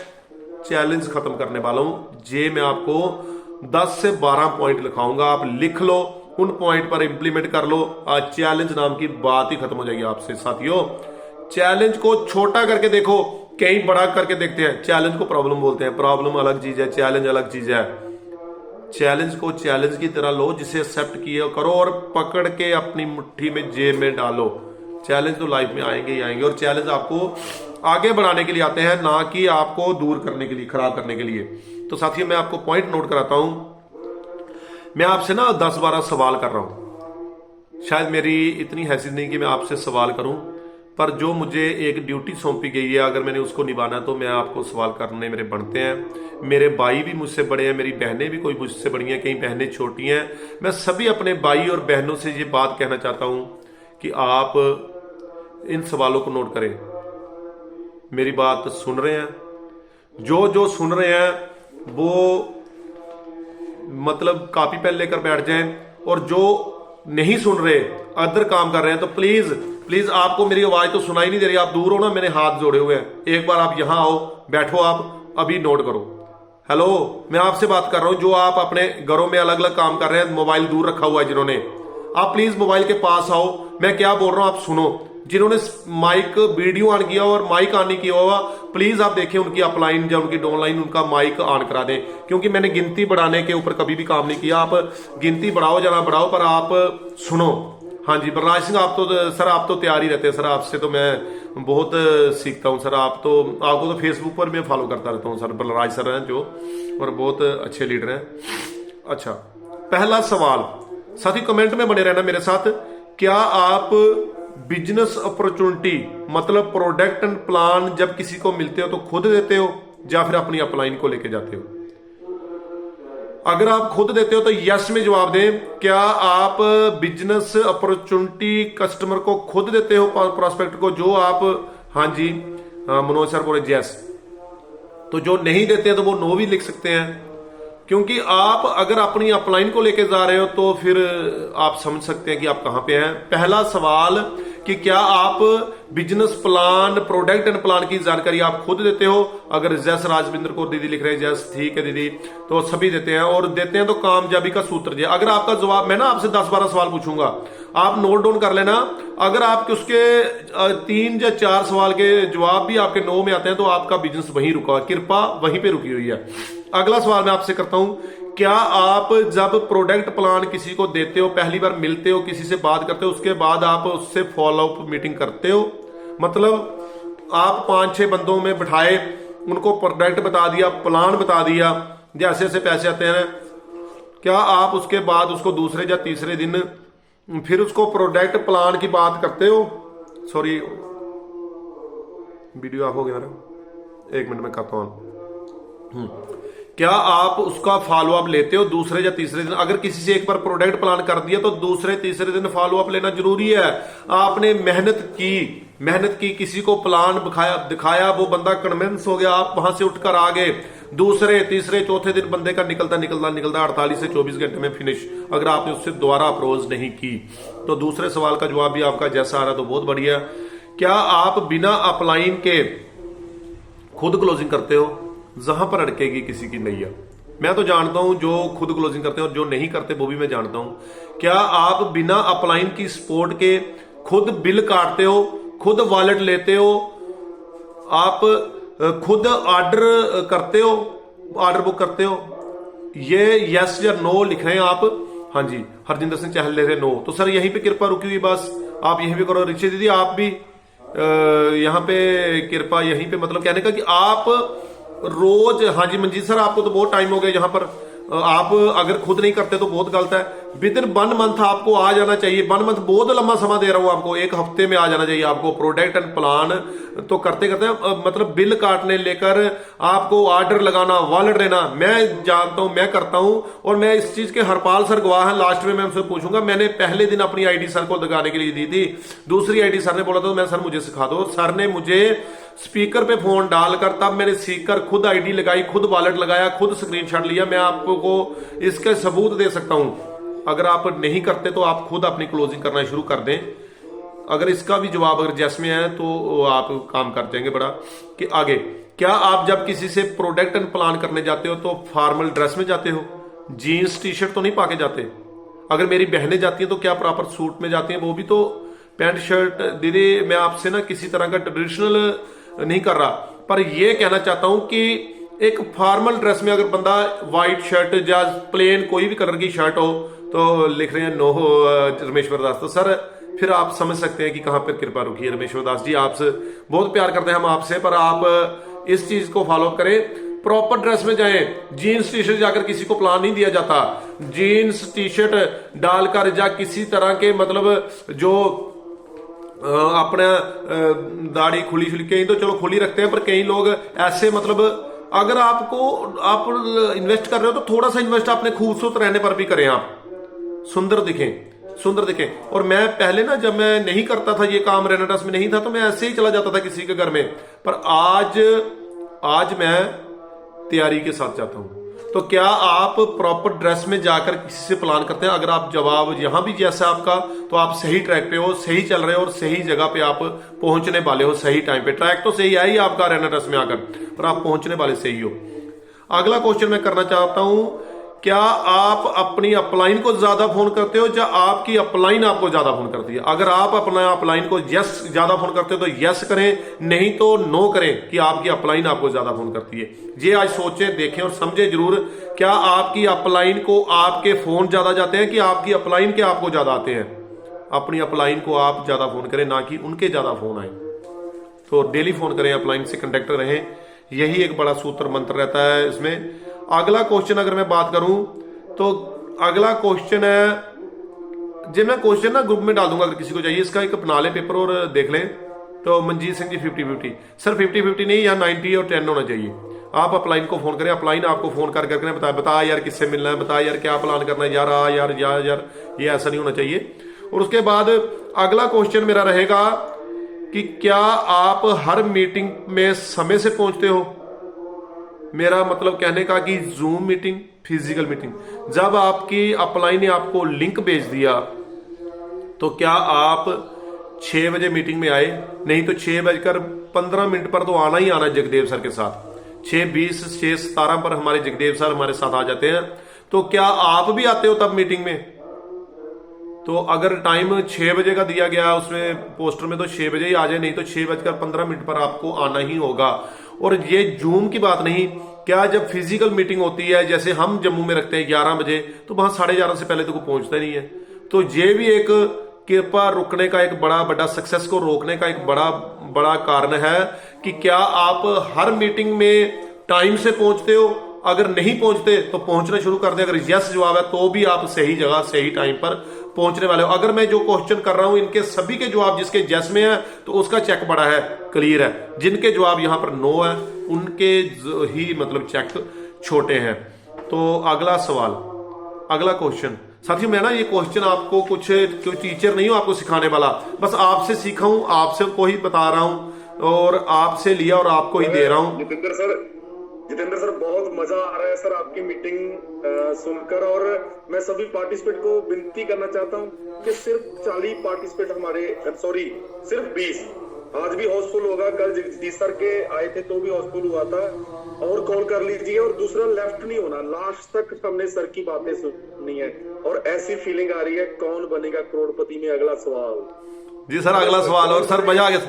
चैलेंज खत्म करने वाला हूं। जे मैं आपको 10 से 12 पॉइंट लिखाऊंगा, आप लिख लो, उन पॉइंट पर इंप्लीमेंट कर लो। आज चैलेंज नाम की बात ही खत्म हो जाएगी आपसे। साथियों, चैलेंज को छोटा करके देखो, कई बड़ा करके देखते हैं। चैलेंज को प्रॉब्लम बोलते हैं, प्रॉब्लम अलग चीज है, चैलेंज अलग चीज है। चैलेंज को चैलेंज की तरह लो, जिसे एक्सेप्ट किए करो और पकड़ के अपनी मुट्ठी में, जेब में डालो। चैलेंज तो लाइफ में आएंगे ही आएंगे, और चैलेंज आपको आगे बढ़ाने के लिए आते हैं, ना कि आपको दूर करने के लिए, खराब करने के लिए। तो साथियों, मैं आपको पॉइंट नोट कराता हूं। मैं आपसे ना 10-12 सवाल कर रहा हूं। शायद मेरी इतनी हैसियत नहीं कि मैं आपसे सवाल करूं, पर जो मुझे एक ड्यूटी सौंपी गई है, अगर मैंने उसको निभाना तो मैं आपको सवाल करने मेरे बनते हैं। मेरे भाई भी मुझसे बड़े हैं, मेरी बहनें भी कोई मुझसे बड़ी हैं, कई बहनें छोटी हैं। मैं सभी अपने भाई और बहनों से ये बात कहना चाहता हूं कि आप इन सवालों को नोट करें। मेरी बात सुन रहे हैं? जो सुन रहे हैं वो मतलब कॉपी पेन लेकर बैठ जाएं, और जो नहीं सुन रहे, अदर काम कर रहे हैं, तो प्लीज आपको मेरी आवाज तो सुनाई नहीं दे रही, आप दूर हो ना, मैंने हाथ जोड़े हुए हैं, एक बार आप यहां आओ, बैठो, आप अभी नोट करो। हेलो, मैं आपसे बात कर रहा हूं, जो आप अपने घरों में अलग अलग काम कर रहे हैं, मोबाइल दूर रखा हुआ है जिन्होंने, आप प्लीज मोबाइल के पास आओ, मैं क्या बोल रहा हूं आप सुनो। जिन्होंने माइक वीडियो ऑन किया हुआ और माइक ऑन नहीं किया हुआ, प्लीज आप देखें उनकी अपलाइन या उनकी डाउनलाइन, उनका माइक ऑन करा दें, क्योंकि मैंने गिनती बढ़ाने के ऊपर कभी भी काम नहीं किया। आप गिनती बढ़ाओ जना बढ़ाओ, पर आप सुनो। हाँ जी, बलराज सिंह, आप तो तैयार ही रहते हैं सर, आपसे तो मैं बहुत सीखता हूँ सर। आपको तो फेसबुक पर मैं फॉलो करता रहता हूँ सर, बलराज सर हैं जो, और बहुत अच्छे लीडर हैं। अच्छा, पहला सवाल, साथी कमेंट में बने रहना मेरे साथ। क्या आप बिजनेस अपॉर्चुनिटी मतलब प्रोडक्ट एंड प्लान जब किसी को मिलते हो तो खुद देते हो या फिर अपनी अपलाइन को लेके जाते हो? अगर आप खुद देते हो तो यस में जवाब दें। क्या आप बिजनेस अपॉर्चुनिटी कस्टमर को खुद देते हो, प्रोस्पेक्ट को, जो आप, हाँ जी, मनोज सर बोले यस। तो जो नहीं देते हैं तो वो नो भी लिख सकते हैं, क्योंकि आप अगर अपनी अपलाइन को लेके जा रहे हो तो फिर आप समझ सकते हैं कि आप कहां पे हैं। पहला सवाल कि क्या आप business plan, product and plan की जानकारी आप खुद देते हो? अगर जैस राजविंद्र कौर दीदी लिख रहे हैं जैस, ठीक है दीदी, तो सभी देते हैं, और देते हैं तो कामयाबी का सूत्र जी। अगर आपका जवाब, मैं ना आपसे 10-12 सवाल पूछूंगा, आप नोट डाउन कर लेना। अगर आपके उसके 3 या 4 सवाल के जवाब भी आपके नो में आते हैं तो आपका बिजनेस वहीं रुका, कृपा वहीं पे रुकी हुई है। अगला सवाल मैं आपसे करता हूं, क्या आप जब प्रोडक्ट प्लान किसी को देते हो, पहली बार मिलते हो, किसी से बात करते हो, उसके बाद आप उससे फॉलो अप मीटिंग करते हो? मतलब आप 5-6 बंदों में बिठाए, उनको प्रोडक्ट बता दिया, प्लान बता दिया, जैसे ऐसे पैसे आते हैं, क्या आप उसके बाद उसको दूसरे या तीसरे दिन फिर उसको प्रोडक्ट प्लान की बात करते हो? सॉरी, वीडियो ऑफ हो गया ना, 1 मिनट में करता हूं। क्या आप उसका फॉलो अप लेते हो दूसरे या तीसरे दिन? अगर किसी से एक बार प्रोडक्ट प्लान कर दिया तो दूसरे तीसरे दिन फॉलो अप लेना जरूरी है। आपने मेहनत की, किसी को प्लान दिखाया, वो बंदा कन्विंस हो गया, आप वहां से उठकर आ गए, दूसरे तीसरे चौथे दिन बंदे का निकलता 48 से 24 घंटे में फिनिश। अगर आपने उससे दोबारा अप्रोच नहीं की तो दूसरे सवाल का जवाब भी आपका जैसा आ रहा तो बहुत बढ़िया। क्या आप बिना अपलाइन के खुद क्लोजिंग करते हो? जहां पर अटकेगी किसी की नैया। मैं तो जानता हूं जो खुद क्लोजिंग करते हैं, और जो नहीं करते वो भी मैं जानता हूं। क्या आप बिना अपलाइन की सपोर्ट के खुद बिल काटते हो, खुद वॉलेट लेते हो, आप खुद ऑर्डर करते हो, ऑर्डर बुक करते हो? ये यस या नो लिख रहे हैं आप। हाँ जी, हरजिंदर सिंह चहल ले रहे नो। तो सर यहीं पे कृपा रुकी हुई, बस आप यहीं पे करो। रिची दीदी आप भी यहां पे कृपा, यहीं पे मतलब कहने का कि आप रोज, हाँ जी मंजीत सर आपको तो बहुत टाइम हो गया यहाँ पर, आप अगर खुद नहीं करते तो बहुत गलत है। विद इन 1 मंथ आपको आ जाना चाहिए। 1 मंथ बहुत लंबा समय दे रहा हूं आपको, 1 हफ्ते में आ जाना चाहिए आपको प्रोडक्ट एंड प्लान। तो करते करते मतलब बिल काटने लेकर आपको ऑर्डर लगाना, वॉलेट लेना, मैं जानता हूं, मैं करता हूं, और मैं इस चीज के हरपाल सर गवाह हैं। लास्ट में मैं उनसे पूछूंगा, मैंने पहले दिन अपनी आईडी सर को लगाने के लिए दी थी, दूसरी आईडी सर ने बोला था मैं सर मुझे सिखा दो। सर ने मुझे स्पीकर पे फोन डालकर तब मैंने सीखकर खुद आईडी लगाई, खुद वॉलेट लगाया, खुद स्क्रीनशॉट लिया। मैं आपको इसके सबूत दे सकता हूं। अगर आप नहीं करते तो आप खुद अपनी क्लोजिंग करना शुरू कर दें। अगर इसका भी जवाब अगर जैस में है तो आप काम कर जाएंगे बड़ा। कि आगे, क्या आप जब किसी से प्रोडक्ट एंड प्लान करने जाते हो तो फॉर्मल ड्रेस में जाते हो? जीन्स टी शर्ट तो नहीं पाके जाते? अगर मेरी बहनें जाती हैं तो क्या प्रॉपर सूट में जाती हैं? वो भी तो पैंट शर्ट। दीदी मैं आपसे ना किसी तरह का ट्रेडिशनल नहीं कर रहा, पर यह कहना चाहता हूं कि एक फॉर्मल ड्रेस में अगर बंदा व्हाइट शर्ट या प्लेन कोई भी कलर की शर्ट हो तो लिख रहे हैं नो रमेश्वर दास। तो सर फिर आप समझ सकते हैं कि कहां पर कृपा रुकी है। रमेश्वर दास जी आपसे बहुत प्यार करते हैं हम आपसे, पर आप इस चीज को फॉलो करें, प्रॉपर ड्रेस में जाएं। जीन्स टी शर्ट जाकर किसी को प्लान नहीं दिया जाता। जीन्स टी शर्ट डालकर या किसी तरह के मतलब जो अपना दाढ़ी खुली कहीं तो चलो खुली रखते हैं, पर कई लोग ऐसे मतलब अगर आपको आप इन्वेस्ट कर रहे हो तो थोड़ा सा इन्वेस्ट अपने खूबसूरत रहने पर भी करें, आप सुंदर दिखें। और मैं पहले ना जब मैं नहीं करता था ये काम, रेनेडस में नहीं था, तो मैं ऐसे ही चला जाता था किसी के घर में, पर आज मैं तैयारी के साथ जाता हूं। तो क्या आप प्रॉपर ड्रेस में जाकर किसी से प्लान करते हैं? अगर आप जवाब यहां भी जैसा आपका, तो आप सही ट्रैक पे हो, सही चल रहे हो, और सही जगह पे आप पहुंचने वाले हो सही टाइम पे। ट्रैक तो सही है ही आपका रेनेडस में आकर, पर आप पहुंचने वाले सही हो। अगला क्वेश्चन मैं करना चाहता हूं, क्या आप अपनी अपलाइन को ज्यादा फोन करते हो या आपकी अपलाइन आपको ज्यादा फोन करती है? अगर आप अपना अपलाइन को यस ज्यादा फोन करते हो तो यस करें, नहीं तो नो करें कि आपकी अपलाइन आपको ज्यादा फोन करती है। ये आज सोचें, देखें और समझें जरूर, क्या आपकी अपलाइन को आपके फोन ज्यादा जाते हैं कि आपकी अपलाइन के आपको ज्यादा आते हैं? अपनी अपलाइन को आप ज्यादा फोन करें, ना कि उनके ज्यादा फोन आए। तो डेली फोन करें, अपलाइन से कंटेक्ट रहें, यही एक बड़ा सूत्र मंत्र रहता है इसमें। अगला क्वेश्चन अगर मैं बात करूं तो अगला क्वेश्चन है, जी मैं क्वेश्चन ना ग्रुप में डाल दूंगा, अगर किसी को चाहिए इसका एक अपना ले पेपर और देख लें। तो मनजीत सिंह जी 50-50 सर, 50-50 नहीं, या 90 और 10 होना चाहिए। आप अपलाइन को फोन करें, अपलाइन आपको फोन कर करके बता यार किससे मिलना है, बता यार क्या प्लान करना है, यार ये ऐसा नहीं होना चाहिए। और उसके बाद अगला क्वेश्चन मेरा रहेगा कि क्या आप हर मीटिंग में समय से पहुंचते हो? मेरा मतलब कहने का कि जूम मीटिंग, फिजिकल मीटिंग, जब आपकी अपलाइन ने आपको लिंक भेज दिया तो क्या आप 6 बजे मीटिंग में आए? नहीं तो 6:15 पर तो आना ही आना जगदेव सर के साथ। 6:20 6:17 पर हमारे जगदेव सर हमारे साथ आ जाते हैं। तो क्या आप भी आते हो तब मीटिंग में? तो अगर टाइम 6 बजे का दिया गया उसमें पोस्टर में तो 6 बजे ही आ जाए, नहीं तो 6:15 पर आपको आना ही होगा। और ये जूम की बात नहीं, क्या जब फिजिकल मीटिंग होती है जैसे हम जम्मू में रखते हैं 11 बजे, तो वहां 11:30 से पहले तो कोई पहुंचता नहीं है। तो ये भी एक कृपा रुकने का एक बड़ा सक्सेस को रोकने का एक बड़ा कारण है कि क्या आप हर मीटिंग में टाइम से पहुंचते हो? अगर नहीं पहुंचते तो पहुंचना शुरू कर दे। अगर यस जवाब है तो भी आप सही जगह सही टाइम पर पहुंचने वाले हो। अगर मैं जो क्वेश्चन कर रहा हूं इनके सभी के जवाब जिसके यस में है तो उसका चेक बड़ा है, क्लियर है। जिनके जवाब यहां पर नो है उनके ही मतलब चेक छोटे हैं। तो अगला सवाल, अगला क्वेश्चन साथियों, मैं ना ये क्वेश्चन आपको कुछ टीचर नहीं हूं आपको सिखाने वाला, बस आपसे सीखा हूं, आपसे को ही बता रहा हूं और आपसे लिया और आपको ही दे रहा हूं। जितेंद्र सर बहुत मजा आ रहा है सर आपकी मीटिंग सुनकर। और मैं सभी पार्टिसिपेंट को विनती करना चाहता हूं कि सिर्फ 40 पार्टिसिपेंट हमारे, सॉरी सिर्फ 20, आज भी हाउसफुल होगा। कल जगदीश सर के आए थे तो भी हाउसफुल हुआ था। और कॉल कर लीजिए। और दूसरा लेफ्ट नहीं होना, लास्ट तक हमने सर की बातें सुननी है। और ऐसी फीलिंग आ रही है कौन बनेगा करोड़पति में अगला सवाल। जी सर अगला सवाल। और सर मजा आ गया,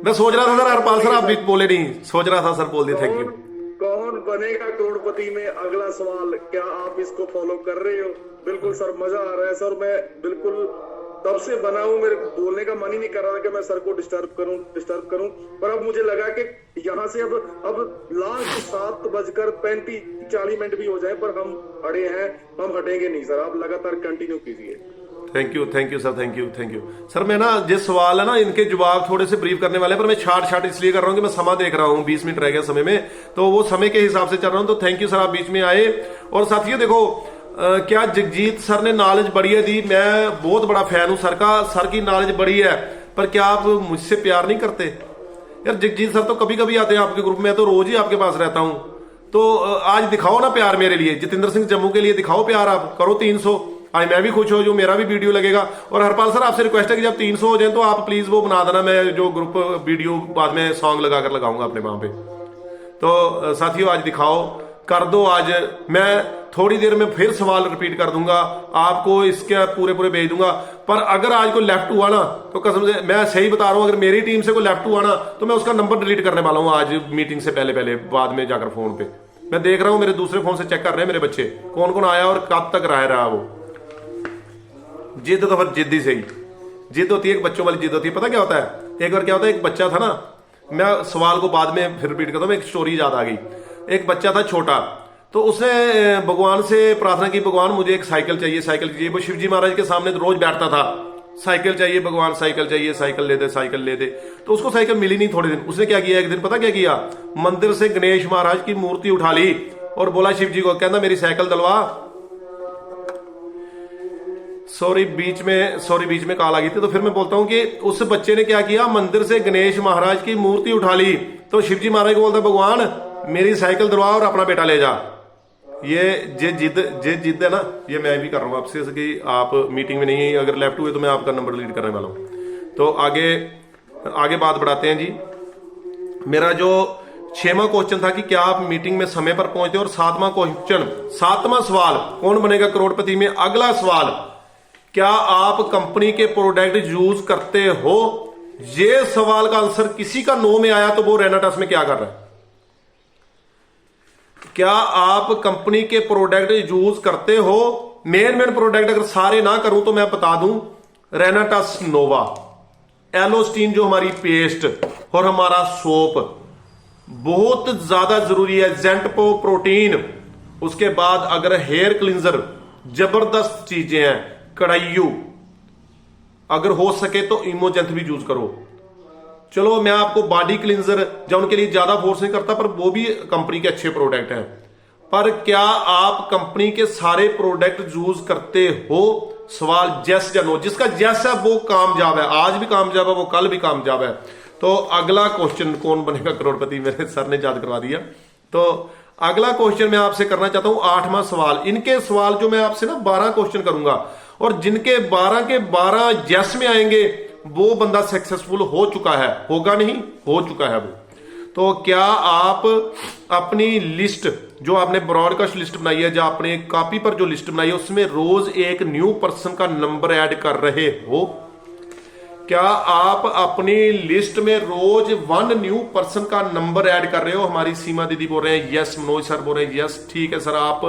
मैं सोच रहा था सर हरपाल सर आप भी बोले नहीं, सोच रहा था सर बोल दिए। Thank you. कौन बनेगा करोड़पति में अगला सवाल, क्या आप इसको फॉलो कर रहे हो? बिल्कुल सर मजा आ रहा है सर। मैं बिल्कुल तब से बना हूं, मेरे बोलने का मन ही नहीं कर रहा कि मैं सर को डिस्टर्ब करूं। पर अब मुझे लगा कि यहां से अब लास्ट 7:35-40 भी हो जाए पर हम अड़े हैं, हम हटेंगे नहीं सर। आप लगातार कंटिन्यू कीजिए। Thank you sir, thank you sir. मैं ना जिस सवाल है ना इनके जवाब थोड़े से ब्रीफ करने वाले, पर मैं छाट इसलिए कर रहा हूं कि मैं समय देख रहा हूं, 20 मिनट रह गया समय में, तो वो समय के हिसाब से चल रहा हूं। तो थैंक यू सर, आप बीच में आए। और साथियों देखो क्या जगजीत सर ने नॉलेज बड़ी है दी, मैं बहुत बड़ा फैन हूं सर का, सर की नॉलेज बड़ी है। पर क्या आप मुझसे प्यार नहीं करते यार? जगजीत सर तो कभी कभी आते हैं आपके ग्रुप में, तो रोज ही आपके पास रहता हूं। तो आज दिखाओ ना प्यार मेरे लिए, जितेंद्र सिंह जम्मू के लिए दिखाओ प्यार, आप करो 300, आज मैं भी खुश हो जो मेरा भी वीडियो लगेगा। और हरपाल सर आपसे रिक्वेस्ट है कि जब 300 हो जाए तो आप प्लीज वो बना देना, मैं जो ग्रुप वीडियो बाद में सॉन्ग लगाकर लगाऊंगा अपने वहां पे। तो साथियों आज दिखाओ, कर दो। आज मैं थोड़ी देर में फिर सवाल रिपीट कर दूंगा, आपको इसके पूरे भेज दूंगा। पर अगर आज कोई लेफ्ट हुआ ना तो कसम से मैं सही बता रहा हूं, अगर मेरी टीम से कोई लेफ्ट हुआ ना तो मैं उसका नंबर डिलीट करने वाला हूं आज मीटिंग से पहले बाद में जाकर फोन पे। मैं देख रहा हूं मेरे दूसरे फोन से चेक कर रहे हैं मेरे बच्चे कौन कौन आया और कब तक रहा वो। जिद तो फिर जिद ही सही, जिद होती है, एक बच्चों वाली जिद होती है। पता क्या होता है, एक बार क्या होता है, एक बच्चा था ना, मैं सवाल को बाद में फिर रिपीट करता हूं, एक स्टोरी याद आ गई। एक बच्चा था छोटा, तो उसने भगवान से प्रार्थना की, भगवान मुझे एक साइकिल चाहिए। वो शिवजी महाराज के सामने रोज बैठता था, साइकिल चाहिए भगवान, साइकिल चाहिए, साइकिल ले दे। तो उसको साइकिल मिली नहीं थोड़े दिन। उसने क्या किया, एक दिन पता क्या किया, मंदिर से गणेश महाराज की मूर्ति उठा ली और बोला शिवजी को, कहना मेरी साइकिल दिलवा। सॉरी बीच में कॉल आ गई थी, तो फिर मैं बोलता हूं कि उस बच्चे ने क्या किया, मंदिर से गणेश महाराज की मूर्ति उठा ली। तो शिवजी महाराज को बोलता, भगवान मेरी साइकिल दिलवा और अपना बेटा ले जा। ये जिद है ना, ये मैं भी कर रहा हूं आपसे कि आप मीटिंग में नहीं, अगर लेफ्ट हुए तो मैं आपका नंबर डिलीट करने वाला हूं। तो आगे बात बढ़ाते हैं जी। मेरा जो 6वां क्वेश्चन था कि क्या आप मीटिंग में समय पर पहुंचते, और 7वां सवाल कौन बनेगा करोड़पति में। अगला सवाल, क्या आप कंपनी के प्रोडक्ट यूज करते हो? ये सवाल का आंसर किसी का नो में आया तो वो रैना टेस्ट में क्या कर रहा है। क्या आप कंपनी के प्रोडक्ट यूज करते हो? मेन प्रोडक्ट अगर सारे ना करूं तो मैं बता दूं, रेनाटस नोवा, एलोस्टीन जो हमारी पेस्ट और हमारा सोप बहुत ज्यादा जरूरी है, जेंटपो प्रोटीन। उसके बाद अगर हेयर क्लिंजर, जबरदस्त चीजें हैं, कड़ाइयू, अगर हो सके तो इमोजेंथ भी यूज करो। चलो मैं आपको बॉडी क्लिंजर या उनके लिए ज्यादा फोर्स नहीं करता, पर वो भी कंपनी के अच्छे प्रोडक्ट हैं। पर क्या आप कंपनी के सारे प्रोडक्ट यूज करते हो? सवाल यस या नो। जिसका यस है वो कामयाब है, आज भी कामयाब है, वो कल भी कामयाब है। तो अगला क्वेश्चन, कौन बनेगा करोड़पति, मेरे सर ने याद करवा दिया। तो अगला क्वेश्चन मैं आपसे करना चाहता हूं, 8वां सवाल। इनके सवाल जो मैं आपसे ना 12 क्वेश्चन करूंगा, और जिनके 12 के 12 यस में आएंगे वो बंदा सक्सेसफुल हो चुका है, होगा नहीं, हो चुका है वो। तो क्या आप अपनी लिस्ट जो आपने ब्रॉडकास्ट लिस्ट बनाई है, जो आपने कॉपी पर जो लिस्ट बनाई है, उसमें रोज एक न्यू पर्सन का नंबर ऐड कर रहे हो? क्या आप अपनी लिस्ट में रोज 1 न्यू पर्सन का नंबर ऐड कर रहे हो? हमारी सीमा दीदी बोल रहे हैं यस, मनोज सर बोल रहे हैं यस। ठीक है सर, आप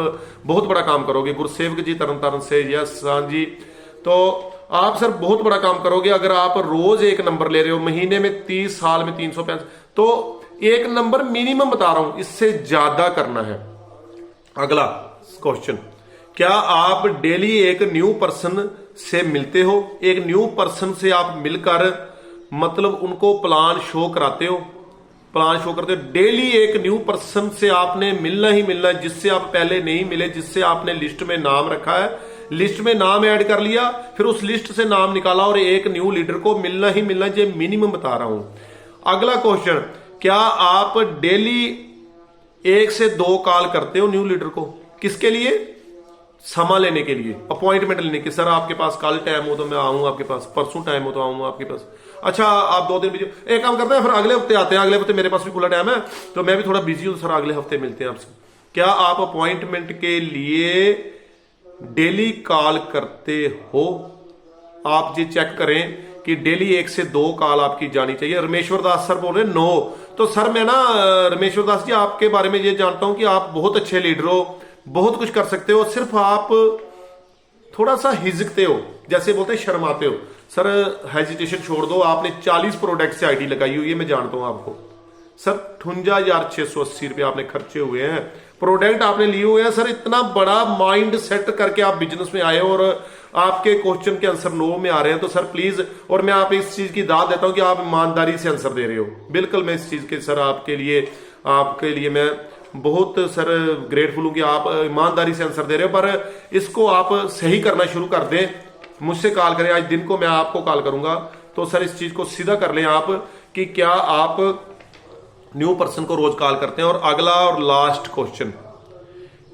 बहुत बड़ा काम करोगे। गुरसेवक जी तरन तारण से यस। हाँ जी, तो आप सर बहुत बड़ा काम करोगे अगर आप रोज एक नंबर ले रहे हो। महीने में 30, साल में 365, तो एक नंबर मिनिमम बता रहा हूं, इससे ज्यादा करना है। अगला क्वेश्चन, क्या आप डेली एक न्यू पर्सन से मिलते हो? एक न्यू पर्सन से आप मिलकर मतलब उनको प्लान शो कराते हो? प्लान शो करते हो डेली एक न्यू पर्सन से आपने मिलना ही मिलना है, जिससे आप पहले नहीं मिले, जिससे आपने लिस्ट में नाम रखा है, लिस्ट में नाम ऐड कर लिया, फिर उस लिस्ट से नाम निकाला और एक न्यू लीडर को मिलना ही मिलना, ये मिनिमम बता रहा हूं। अगला क्वेश्चन, क्या आप डेली 1 से 2 कॉल करते हो न्यू लीडर को? किसके लिए? समा लेने के लिए, अपॉइंटमेंट लेने के। सर आपके पास कल टाइम हो तो मैं आऊंगा आपके पास, परसों टाइम हो तो आऊंगा आपके पास। अच्छा आप 2 दिन बिजी, एक काम करते हैं फिर अगले हफ्ते आते हैं, अगले हफ्ते मेरे पास भी खुला टाइम है, तो मैं भी थोड़ा बिजी हूं सर, अगले हफ्ते मिलते हैं आपसे। क्या आप अपॉइंटमेंट के लिए डेली कॉल करते हो? आप ये चेक करें कि डेली 1 से 2 कॉल आपकी जानी चाहिए। रमेश्वर दास सर बोल रहे हैं नो। तो सर मैं ना रमेश्वर दास जी आपके बारे में ये जानता हूं कि आप बहुत अच्छे लीडर हो, बहुत कुछ कर सकते हो, सिर्फ आप थोड़ा सा हिचकते हो, जैसे बोलते हैं शर्माते हो। सर हेजिटेशन छोड़ दो, आपने 40 प्रोडक्ट से आईडी लगाई हुई है, मैं जानता हूं आपको। सर 58,680 रुपए आपने खर्चे हुए हैं, प्रोडक्ट आपने लिए हुए हैं। सर इतना बड़ा माइंड सेट करके आप बिजनेस में आए हो और आपके क्वेश्चन के आंसर नो में आ रहे हैं, तो सर प्लीज, और मैं आप इस चीज की दाद देता हूं कि आप ईमानदारी से आंसर दे रहे हो। बिल्कुल मैं इस चीज के सर आपके लिए मैं बहुत सर ग्रेटफुल हूं कि आप ईमानदारी से आंसर दे रहे हो। पर इसको आप सही करना शुरू कर दें, मुझसे कॉल करें, आज दिन को मैं आपको कॉल करूंगा, तो सर इस चीज को सीधा कर लें आप कि क्या आप न्यू पर्सन को रोज कॉल करते हैं। और अगला और लास्ट क्वेश्चन,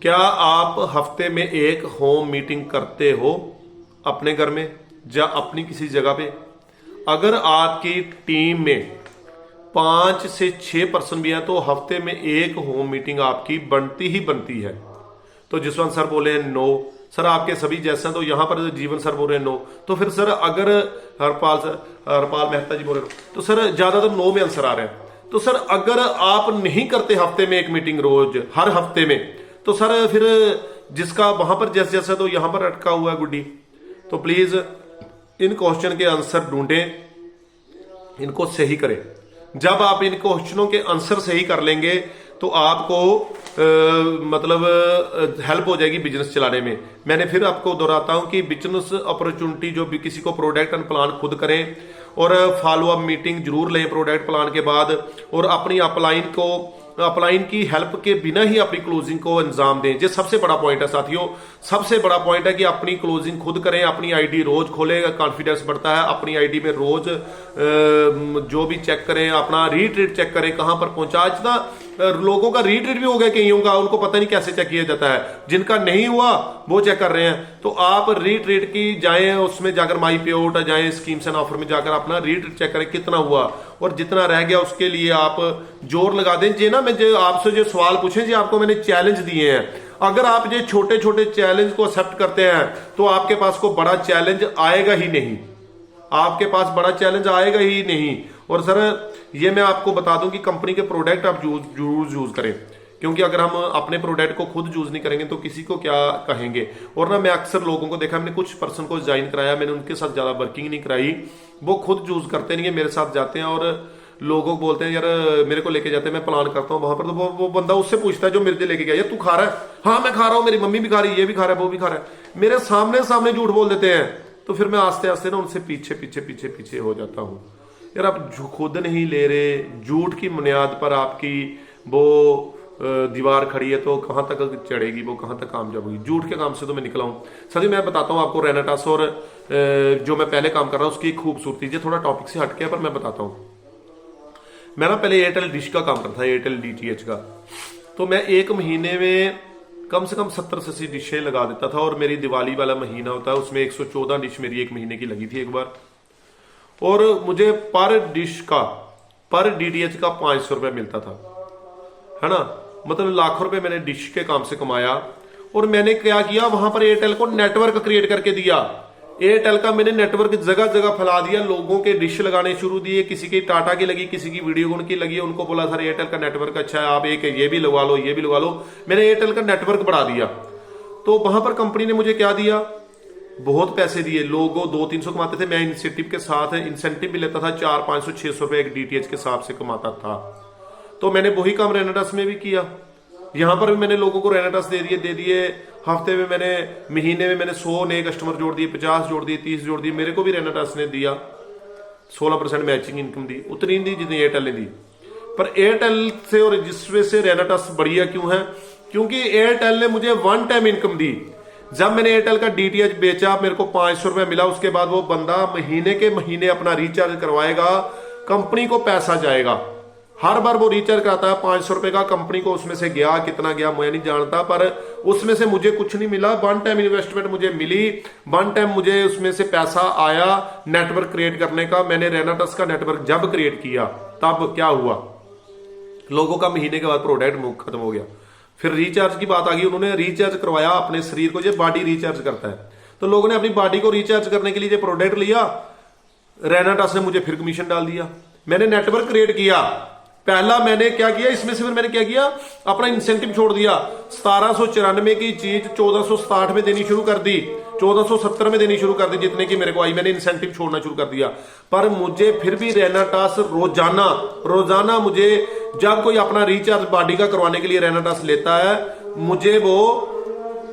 क्या आप हफ्ते में एक होम मीटिंग करते हो अपने घर में या अपनी किसी जगह पे? अगर आपकी टीम में 5 से 6 पर्सन भी हैं तो हफ्ते में एक होम मीटिंग आपकी बनती ही बनती है। तो जसवंत सर बोले नो। सर आपके सभी जैसे हैं, तो यहां पर जीवन सर बोल रहे हैं नो। तो फिर सर अगर हरपाल मेहता जी बोल रहे हो, तो सर ज्यादातर नो में आंसर आ रहे हैं। तो सर अगर आप नहीं करते हफ्ते में एक मीटिंग रोज हर हफ्ते में, तो सर फिर जिसका वहां पर जैसे जैसा तो यहां पर अटका हुआ है गुड्डी। तो प्लीज इन क्वेश्चन के आंसर ढूंढें, इनको सही करें। जब आप इन क्वेश्चनों के आंसर सही कर लेंगे तो आपको मतलब हेल्प हो जाएगी बिजनेस चलाने में। मैंने फिर आपको दोहराता हूं कि बिजनेस अपॉर्चुनिटी जो भी किसी को प्रोडक्ट एंड प्लान खुद करें और फॉलो अप मीटिंग जरूर लें प्रोडक्ट प्लान के बाद, और अपनी अपलाइन की हेल्प के बिना ही अपनी क्लोजिंग को अंजाम दें। ये सबसे बड़ा पॉइंट है साथियों, सबसे बड़ा पॉइंट है कि अपनी क्लोजिंग खुद करें, अपनी आईडी रोज खोलें, कॉन्फिडेंस बढ़ता है। अपनी आईडी में रोज जो भी चेक करें, अपना रीट्रीट चेक करें कहां पर पहुंचा। आज ना लोगों का रीट्रीट भी हो गया कईयों का, उनको पता नहीं कैसे चेक किया जाता है, जिनका नहीं हुआ वो चेक कर रहे हैं। तो आप रीट्रीट की जाएं, उसमें जाकर माई पे आउट जाएं, स्कीम्स एंड ऑफर में जाकर अपना रीट्रीट चेक करें कितना हुआ, और जितना रह गया उसके लिए आप जोर लगा दें। जे ना मैं जो आपसे जो सवाल पूछे जी, आपको मैंने चैलेंज दिए हैं। अगर आप ये छोटे छोटे चैलेंज को एक्सेप्ट करते हैं तो आपके पास को बड़ा चैलेंज आएगा ही नहीं, आपके पास बड़ा चैलेंज आएगा ही नहीं। और सर ये मैं आपको बता दूं कि कंपनी के प्रोडक्ट आप जरूर यूज करें, क्योंकि अगर हम अपने प्रोडक्ट को खुद यूज नहीं करेंगे तो किसी को क्या कहेंगे। और ना मैं अक्सर लोगों को देखा, मैंने कुछ पर्सन को ज्वाइन कराया, मैंने उनके साथ ज्यादा वर्किंग नहीं कराई, वो खुद यूज करते नहीं है, मेरे साथ जाते हैं और लोगों को बोलते हैं यार मेरे को लेके जाते हैं, मैं प्लान करता हूँ वहां पर। तो वो बंदा उससे पूछता है जो मेरे लेके गया, यार तू खा रहा है? हाँ मैं खा रहा हूँ, मेरी मम्मी भी खा रही है, ये भी खा रहा है, वो भी खा रहा है। मेरे सामने झूठ बोल देते हैं। तो फिर मैं आस्ते आस्ते ना उनसे पीछे पीछे पीछे पीछे हो जाता हूँ। यार आप खुद नहीं ले रहे, झूठ की बुनियाद पर आपकी वो दीवार खड़ी है तो कहाँ तक चढ़ेगी, वो कहाँ तक कामयाब होगी। झूठ के काम से तो मैं निकला हूँ सर जी। मैं बताता हूँ आपको रेनेटास और जो मैं पहले काम कर रहा हूँ उसकी खूबसूरती। ये थोड़ा टॉपिक से हट गया पर मैं बताता हूँ। मैं ना पहले एयरटेल डिश का काम करता था, एयरटेल डीटीएच का। तो मैं एक महीने में कम से कम 70 से 80 डिशें लगा देता था, और मेरी दिवाली वाला महीना होता है उसमें 114 डिश मेरी एक महीने की लगी थी एक बार। और मुझे पर डिश का, पर डीटीएच का 500 रुपये मिलता था, है ना। मतलब लाखों रुपए मैंने डिश के काम से कमाया। और मैंने क्या किया, वहां पर एयरटेल को नेटवर्क क्रिएट करके दिया। एयरटेल का मैंने नेटवर्क जगह जगह फैला दिया, लोगों के डिश लगाने शुरू दिए। किसी की टाटा की लगी, किसी की वीडियोकॉन की लगी, उनको बोला सर एयरटेल का नेटवर्क अच्छा है, आप एक ये भी लगवा लो, ये भी लगवा लो। मैंने एयरटेल का नेटवर्क बढ़ा दिया। तो वहां पर कंपनी ने मुझे क्या दिया, बहुत पैसे दिए। लोगों 200-300 कमाते थे, मैं इंसेंटिव के साथ इंसेंटिव भी लेता था, 400-500-600 रुपए एक डीटीएच के हिसाब से कमाता था। तो मैंने वही काम रेनेटास में भी किया। यहां पर भी मैंने लोगों को रेनेटास दे दिए। हफ्ते में मैंने, महीने में मैंने 100 नए कस्टमर जोड़ दिए, 50 जोड़ दिए, 30 जोड़ दिए। मेरे को भी रेनेटास ने दिया 16% मैचिंग इनकम दी, उतनी दी जितनी एयरटेल ने दी। पर एयरटेल से और जिस वजह से रेनेटास बढ़िया क्यों है, क्योंकि एयरटेल ने मुझे वन टाइम इनकम दी। जब मैंने एयरटेल का डीटीएच बेचा, मेरे को 500 रुपए मिला। उसके बाद वो बंदा महीने के महीने अपना रिचार्ज करवाएगा, कंपनी को पैसा जाएगा। हर बार वो रिचार्ज कराता है 500 रुपए का, कंपनी को उसमें से गया, कितना गया मैं नहीं जानता, पर उसमें से मुझे कुछ नहीं मिला। वन टाइम इन्वेस्टमेंट मुझे मिली, वन टाइम मुझे उसमें से पैसा आया नेटवर्क क्रिएट करने का। मैंने रेनेटास का नेटवर्क जब क्रिएट किया तब क्या हुआ, लोगों का महीने के बाद प्रोडक्ट खत्म हो गया। फिर रिचार्ज की बात आ गई, उन्होंने रिचार्ज करवाया अपने शरीर को। जो बॉडी रिचार्ज करता है, तो लोगों ने अपनी बॉडी को रिचार्ज करने के लिए जो प्रोडक्ट लिया, रेनेटास ने मुझे फिर कमीशन डाल दिया। मैंने नेटवर्क क्रिएट किया, पहला मैंने क्या किया, इसमें से फिर मैंने क्या किया, अपना इंसेंटिव छोड़ दिया। 1794 की चीज 1460 में देनी शुरू कर दी, 1470 में देनी शुरू कर दी, जितने की मेरे को आई। मैंने इंसेंटिव छोड़ना शुरू कर दिया। पर मुझे फिर भी रेनेटास रोजाना मुझे, जब कोई अपना रिचार्ज बॉडी का करवाने के लिए रेनेटास लेता है, मुझे वो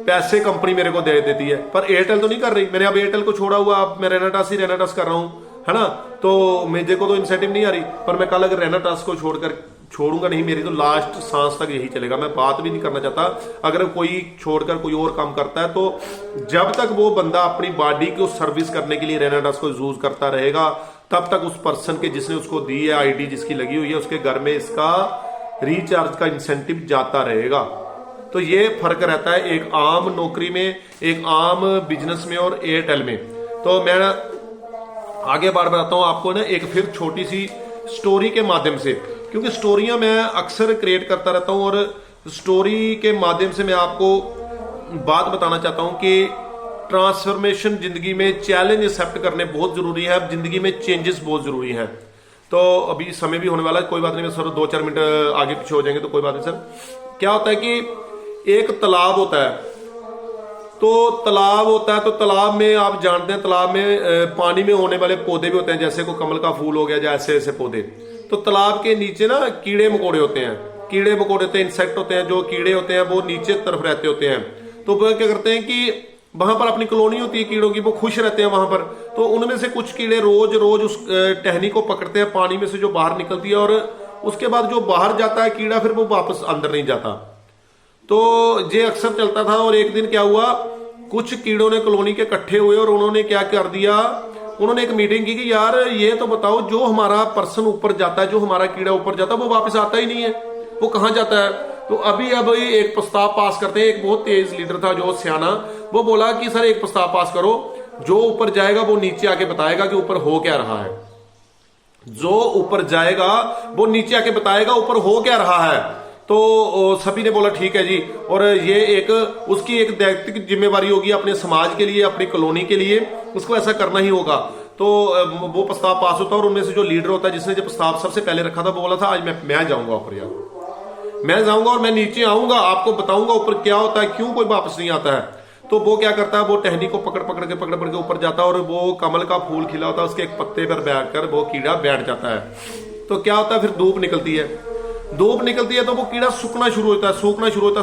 पैसे कंपनी मेरे को दे देती है। पर एयरटेल तो नहीं कर रही। मैंने अब एयरटेल को छोड़ा हुआ, अब मैं रेनेटास कर रहा हूं, है ना। तो मुझे को तो इंसेंटिव नहीं आ रही। पर मैं कल अगर रेनेटास को छोड़ूंगा नहीं, मेरी तो लास्ट सांस तक यही चलेगा। मैं बात भी नहीं करना चाहता। अगर कोई छोड़कर कोई और काम करता है, तो जब तक वो बंदा अपनी बॉडी को सर्विस करने के लिए रेनेटास को यूज करता रहेगा, तब तक उस पर्सन के जिसने उसको दी है आईडी जिसकी लगी हुई है, उसके घर में इसका रिचार्ज का इंसेंटिव जाता रहेगा। तो ये फर्क रहता है एक आम नौकरी में, एक आम बिजनेस में और एयरटेल में। तो मैं आगे बार बताता हूं आपको ना एक फिर छोटी सी स्टोरी के माध्यम से, क्योंकि स्टोरियां मैं अक्सर क्रिएट करता रहता हूं, और स्टोरी के माध्यम से मैं आपको बात बताना चाहता हूं कि ट्रांसफॉर्मेशन जिंदगी में चैलेंज एक्सेप्ट करने बहुत जरूरी है। जिंदगी में चेंजेस बहुत जरूरी है। तो अभी समय भी होने वाला है, कोई बात नहीं, मैं सर 2-4 मिनट आगे पीछे हो जाएंगे तो कोई बात नहीं। सर क्या होता है कि एक तालाब होता है, तो तालाब में आप जानते हैं, तालाब में पानी में होने वाले पौधे भी होते हैं, जैसे को कमल का फूल हो गया, जैसे ऐसे पौधे। तो तालाब के नीचे ना कीड़े मकोड़े होते हैं, इंसेक्ट होते हैं। जो कीड़े होते हैं वो नीचे तरफ रहते होते हैं। तो वो क्या करते हैं कि वहां पर अपनी कॉलोनी होती है कीड़ों की, वो खुश रहते हैं वहां पर। तो उनमें से कुछ कीड़े रोज उस टहनी को पकड़ते हैं पानी में से जो बाहर निकलती है, और उसके बाद जो बाहर जाता है कीड़ा, फिर वो वापस अंदर नहीं जाता। तो ये अक्सर चलता था। और एक दिन क्या हुआ, कुछ कीड़ों ने कॉलोनी के इकट्ठे हुए और उन्होंने क्या कर दिया, उन्होंने एक मीटिंग की कि यार ये तो बताओ, जो हमारा पर्सन ऊपर जाता है, जो हमारा कीड़ा ऊपर जाता है, वो वापस आता ही नहीं है, वो कहां जाता है। तो अभी एक प्रस्ताव पास करते हैं। एक बहुत तेज लीडर था जो सियाना, वो बोला कि सर एक प्रस्ताव पास करो, जो ऊपर जाएगा वो नीचे आके बताएगा कि ऊपर हो क्या रहा है। जो ऊपर जाएगा वो नीचे आके बताएगा ऊपर हो क्या रहा है। तो सभी ने बोला ठीक है जी। और ये एक उसकी एक व्यक्तिगत जिम्मेवारी होगी अपने समाज के लिए, अपनी कॉलोनी के लिए, उसको ऐसा करना ही होगा। तो वो प्रस्ताव पास होता है, और उनमें से जो लीडर होता है जिसने जो प्रस्ताव सबसे पहले रखा था, वो बोला था आज मैं जाऊंगा ऊपर, यार मैं जाऊंगा और मैं नीचे आऊंगा, आपको बताऊंगा ऊपर क्या होता है, क्यों कोई वापस नहीं आता है। तो वो क्या करता है, वो टहनी को पकड़ पकड़ के ऊपर जाता है, और वो कमल का फूल खिला होता है, उसके एक पत्ते पर बैठकर वो कीड़ा बैठ जाता है। तो क्या होता है, फिर धूप निकलती है तो वो कीड़ा सूखना शुरू होता है,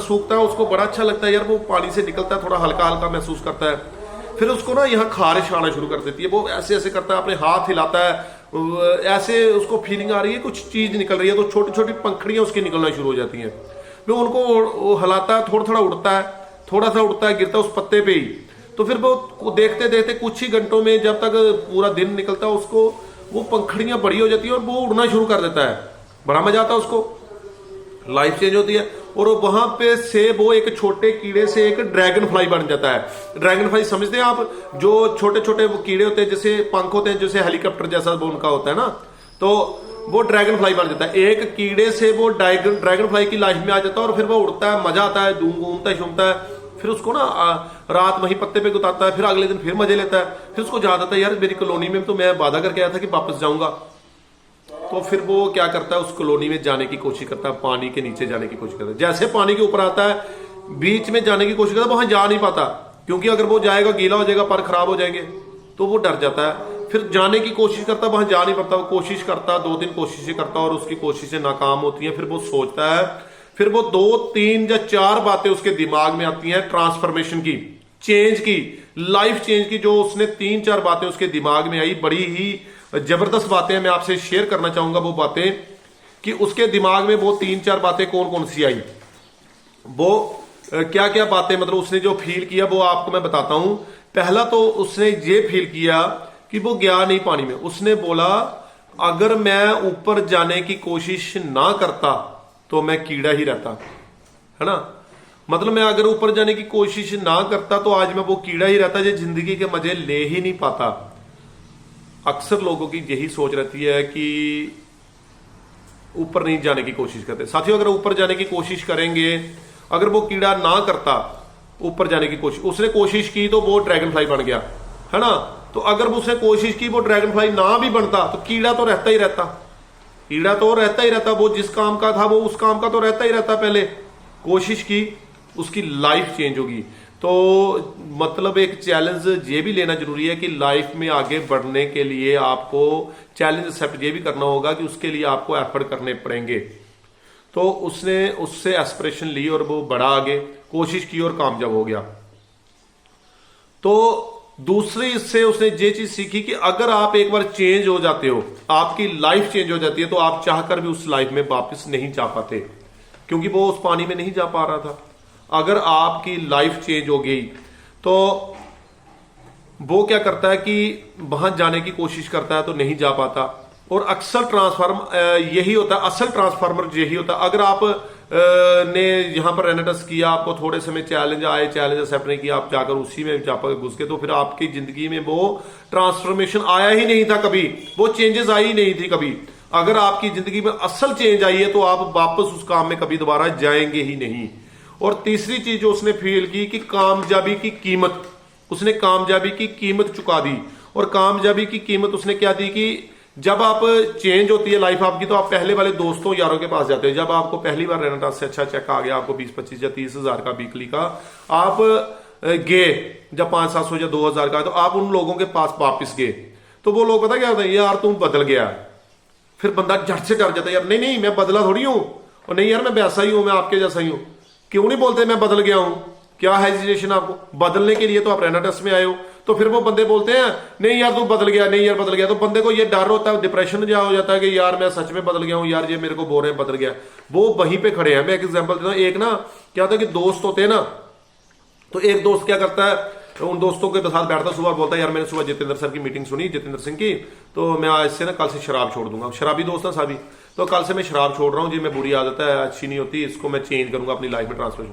सूखता है, उसको बड़ा अच्छा लगता है, यार वो पानी से निकलता है, थोड़ा हल्का हल्का महसूस करता है। फिर उसको ना यहाँ खारिश आना शुरू कर देती है, वो ऐसे ऐसे करता है, अपने हाथ हिलाता है, ऐसे उसको फीलिंग आ रही है कुछ चीज निकल रही है, तो छोटी छोटी पंखड़ियां उसकी निकलना शुरू हो जाती हैं। वो उनको हिलाता है, थोड़ा थोड़ा उड़ता है, थोड़ा सा उड़ता है, गिरता है उस पत्ते पे ही। तो फिर वो देखते देखते कुछ ही घंटों में, जब तक पूरा दिन निकलता है, उसको वो पंखड़ियां बड़ी हो जाती है और वो उड़ना शुरू कर देता है। बड़ा मजा आता है उसको, लाइफ चेंज होती है। और वहां पे से वो एक छोटे कीड़े से एक ड्रैगन फ्लाई बन जाता है। ड्रैगन फ्लाई समझते हैं आप, जो छोटे छोटे वो कीड़े होते हैं, जैसे पंख होते हैं, जैसे हेलीकॉप्टर जैसा वो उनका होता है ना, तो वो ड्रैगन फ्लाई बन जाता है। एक कीड़े से वो ड्रैगन फ्लाई की लाइफ में आ जाता है और फिर वो उड़ता है, मजा आता है, घूमता है, घूमता है। फिर उसको ना रात वहीं पत्ते पे गुताता है, फिर अगले दिन फिर मजे लेता है। फिर उसको याद आता है, यार मेरी कॉलोनी में तो मैं वादा करके आया था कि वापस जाऊंगा। तो फिर वो क्या करता है, उस कॉलोनी में जाने की कोशिश करता है, पानी के नीचे जाने की कोशिश करता है। जैसे पानी के ऊपर आता है, बीच में जाने की कोशिश करता है, वहां जा नहीं पाता, क्योंकि अगर वो जाएगा गीला हो जाएगा, पर खराब हो जाएंगे, तो वो डर जाता है। फिर जाने की कोशिश करता है, वहां जा नहीं पाता, वो कोशिश करता, 2-3 कोशिशें करता और उसकी कोशिशें नाकाम होती हैं। फिर वो सोचता है, फिर वो 2-3 या 4 बातें उसके दिमाग में आती हैं ट्रांसफॉर्मेशन की, चेंज की, लाइफ चेंज की। जो उसने 3-4 बातें उसके दिमाग में आई, बड़ी ही जबरदस्त बातें मैं आपसे शेयर करना चाहूंगा। वो बातें कि उसके दिमाग में वो 3-4 बातें कौन कौन सी आई, वो क्या क्या बातें, मतलब उसने जो फील किया वो आपको मैं बताता हूं। पहला तो उसने ये फील किया कि वो गया नहीं पानी में। उसने बोला, अगर मैं ऊपर जाने की कोशिश ना करता तो मैं कीड़ा ही रहता, है ना। मतलब मैं अगर ऊपर जाने की कोशिश ना करता तो आज मैं वो कीड़ा ही रहता, जो जिंदगी के मजे ले ही नहीं पाता। अक्सर लोगों की यही सोच रहती है कि ऊपर नहीं जाने की कोशिश करते। साथियों, अगर ऊपर जाने की कोशिश करेंगे, अगर वो कीड़ा ना करता ऊपर जाने की कोशिश, उसने कोशिश की तो वो ड्रैगन फ्लाई बन गया, है ना। तो अगर उसने कोशिश की, वो ड्रैगन फ्लाई ना भी बनता, तो कीड़ा तो रहता ही रहता, कीड़ा तो रहता ही रहता। वो जिस काम का था वो उस काम का तो रहता ही रहता। पहले कोशिश की, उसकी लाइफ चेंज होगी। तो मतलब एक चैलेंज ये भी लेना जरूरी है कि लाइफ में आगे बढ़ने के लिए आपको चैलेंज एक्सेप्ट ये भी करना होगा कि उसके लिए आपको एफर्ट करने पड़ेंगे। तो उसने उससे एस्पिरेशन ली और वो बढ़ा, आगे कोशिश की और कामयाब हो गया। तो दूसरी इससे उसने ये चीज सीखी कि अगर आप एक बार चेंज हो जाते हो, आपकी लाइफ चेंज हो जाती है, तो आप चाहकर भी उस लाइफ में वापस नहीं जा पाते, क्योंकि वो उस पानी में नहीं जा पा रहा था। अगर आपकी लाइफ चेंज हो गई तो वो क्या करता है कि वहां जाने की कोशिश करता है तो नहीं जा पाता। और अक्सर ट्रांसफार्म यही होता है, असल ट्रांसफार्मर यही होता है। अगर आप ने यहां पर रेनेटस किया, आपको थोड़े समय चैलेंज आए, चैलेंज एक्सेप्ट नहीं किया, आप जाकर उसी में जाकर घुस गए, तो फिर आपकी जिंदगी में वो ट्रांसफॉर्मेशन आया ही नहीं था कभी, वो चेंजेस आई ही नहीं थी कभी। अगर आपकी जिंदगी में असल चेंज आई है तो आप वापस उस काम में कभी दोबारा जाएंगे ही नहीं। और तीसरी चीज जो उसने फील की कि कामयाबी की कीमत, उसने कामयाबी की कीमत चुका दी। और कामयाबी की कीमत उसने क्या दी कि जब आप चेंज होती है लाइफ आपकी, तो आप पहले वाले दोस्तों यारों के पास जाते हो। जब आपको पहली बार रेनेटास से अच्छा चेक आ गया, आपको 20-25 या 30 हजार का वीकली का, आप गए, जब 500-700 या 2000 का, तो आप उन लोगों के पास वापिस गए, तो वो लोग पता क्या होता है, यार तुम बदल गया। फिर बंदा झट से डर जाता है, यार नहीं नहीं मैं बदला थोड़ी हूं, और नहीं यार मैं वैसा ही हूं, मैं आपके जैसा ही हूं। क्यों नहीं बोलते मैं बदल गया हूं? क्या हेजिटेशन आपको? बदलने के लिए तो आप रेनेटास में आए हो। तो फिर वो बंदे बोलते हैं नहीं यार तू बदल गया, नहीं यार बदल गया। तो बंदे को ये डर होता है, डिप्रेशन जा हो जाता है कि यार मैं सच में बदल गया हूं, यार ये मेरे को बोल रहे हैं बदल गया। वो वहीं पे खड़े हैं। मैं एक एग्जांपल देता हूं। एक ना क्या होता है कि दोस्त होते हैं ना, तो एक दोस्त क्या करता है, उन दोस्तों के साथ बैठता, सुबह बोलता है यार मैंने सुबह जितेंद्र सर की मीटिंग सुनी, जितेंद्र सिंह की, तो मैं आज से ना कल से शराब छोड़ दूंगा। शराबी दोस्त ना सभी, तो कल से मैं शराब छोड़ रहा हूँ जी, मैं बुरी आदत है, अच्छी नहीं होती, इसको मैं चेंज करूंगा अपनी लाइफ में, ट्रांसफर।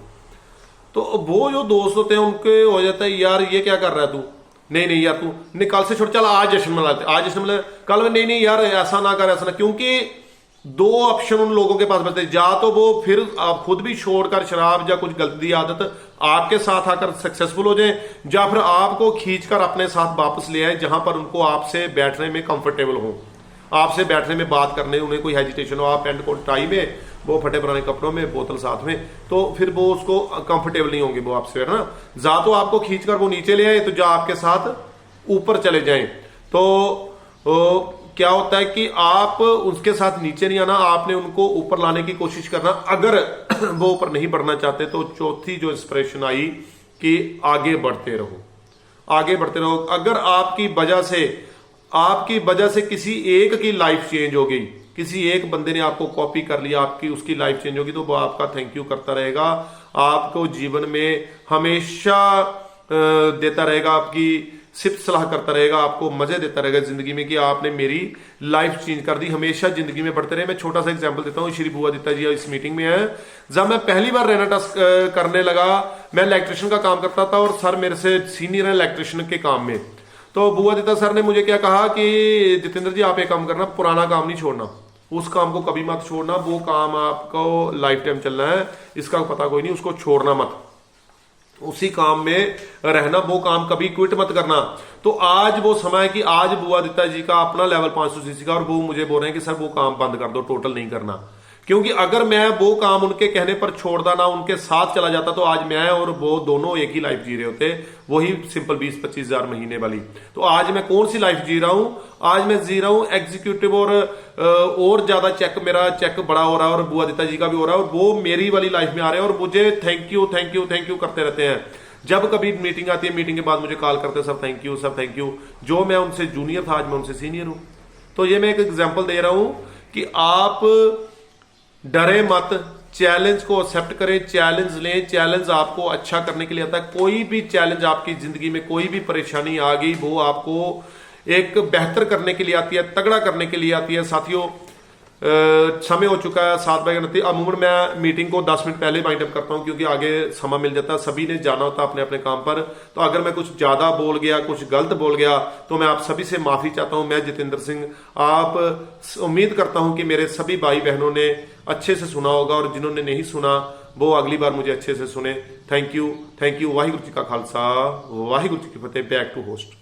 तो वो जो दोस्त होते हैं उनके हो जाता है यार ये क्या कर रहा है तू, नहीं नहीं यार तू नहीं कल से छोड़, चल आज जश्न मनाते, आज जश्न मना, कल में नहीं नहीं यार ऐसा ना कर, ऐसा ना। क्योंकि दो ऑप्शन उन लोगों के पास बचते, या तो वो फिर आप खुद भी छोड़कर शराब या कुछ गलती आदत आपके साथ आकर सक्सेसफुल हो जाए, या फिर आपको खींचकर अपने साथ वापस ले आए जहां पर उनको आपसे बैठने में कंफर्टेबल हो, आपसे बैठने में बात करने, उन्हें कोई हेजिटेशन हो। आप पेंट कोट टाई में, वो फटे पुराने कपड़ों में, बोतल साथ में, तो फिर वो उसको कंफर्टेबल नहीं होंगे वो आपसे, है ना। जा तो आपको खींचकर वो नीचे ले आए, तो जा आपके साथ ऊपर चले जाएं। तो क्या होता है कि आप उसके साथ नीचे नहीं आना, आपने उनको ऊपर लाने की कोशिश करना। अगर वो ऊपर नहीं बढ़ना चाहते तो चौथी जो इंस्पिरेशन आई कि आगे बढ़ते रहो, आगे बढ़ते रहो। अगर आपकी वजह से किसी एक की लाइफ चेंज हो गई, किसी एक बंदे ने आपको कॉपी कर लिया, आपकी उसकी लाइफ चेंज होगी, तो वो आपका थैंक यू करता रहेगा, आपको जीवन में हमेशा देता रहेगा, आपकी सिर्फ सलाह करता रहेगा, आपको मजे देता रहेगा जिंदगी में कि आपने मेरी लाइफ चेंज कर दी। हमेशा जिंदगी में बढ़ते रहे। मैं छोटा सा एग्जांपल देता हूँ। श्री बुआ दत्ता जी इस मीटिंग में है। जब मैं पहली बार रेनाटास करने लगा, मैं इलेक्ट्रिशियन का काम करता था और सर मेरे से सीनियर है इलेक्ट्रिशियन के काम में। तो बुआ दत्ता सर ने मुझे क्या कहा कि जितेंद्र जी आप एक काम करना, पुराना काम नहीं छोड़ना, उस काम को कभी मत छोड़ना, वो काम आपको लाइफ टाइम चलना है, इसका पता कोई नहीं, उसको छोड़ना मत, उसी काम में रहना, वो काम कभी क्विट मत करना। तो आज वो समय है कि आज बुआ दत्ता जी का अपना लेवल 500 सीसी का, और वो मुझे बोल रहे हैं कि सर वो काम बंद कर दो, टोटल नहीं करना। क्योंकि अगर मैं वो काम उनके कहने पर छोड़ता ना, उनके साथ चला जाता, तो आज मैं और वो दोनों एक ही लाइफ जी रहे होते, वही सिंपल 20-25 हजार महीने वाली। तो आज मैं कौन सी लाइफ जी रहा हूं? आज मैं जी रहा हूं एग्जीक्यूटिव, और ज्यादा मेरा चेक बड़ा हो रहा है, और बुआ दत्ता जी का भी हो रहा है, और वो मेरी वाली लाइफ में आ रहे हैं, और मुझे thank you thank you thank you करते रहते हैं। जब कभी मीटिंग आती है, मीटिंग के बाद मुझे कॉल करते हैं, सब थैंक यू, सब थैंक यू। जो मैं उनसे जूनियर था, आज मैं उनसे सीनियर हूं। तो ये मैं एक एग्जाम्पल दे रहा हूं कि आप डरे मत, चैलेंज को एक्सेप्ट करें, चैलेंज लें। चैलेंज आपको अच्छा करने के लिए आता है। कोई भी चैलेंज आपकी जिंदगी में, कोई भी परेशानी आ गई, वो आपको एक बेहतर करने के लिए आती है, तगड़ा करने के लिए आती है। साथियों समय हो चुका है 7:29। अमूमन मैं मीटिंग को 10 मिनट पहले वाइंड अप करता हूं, क्योंकि आगे समय मिल जाता है, सभी ने जाना होता है अपने अपने काम पर। तो अगर मैं कुछ ज्यादा बोल गया, कुछ गलत बोल गया, तो मैं आप सभी से माफी चाहता हूं। मैं जितेंद्र सिंह, आप उम्मीद करता हूं कि मेरे सभी भाई बहनों ने अच्छे से सुना होगा, और जिन्होंने नहीं सुना वो अगली बार मुझे अच्छे से सुने। Thank you, thank you. Waheguru ji का खालसा, वाहिगुरु जी की फतेह। Back to host.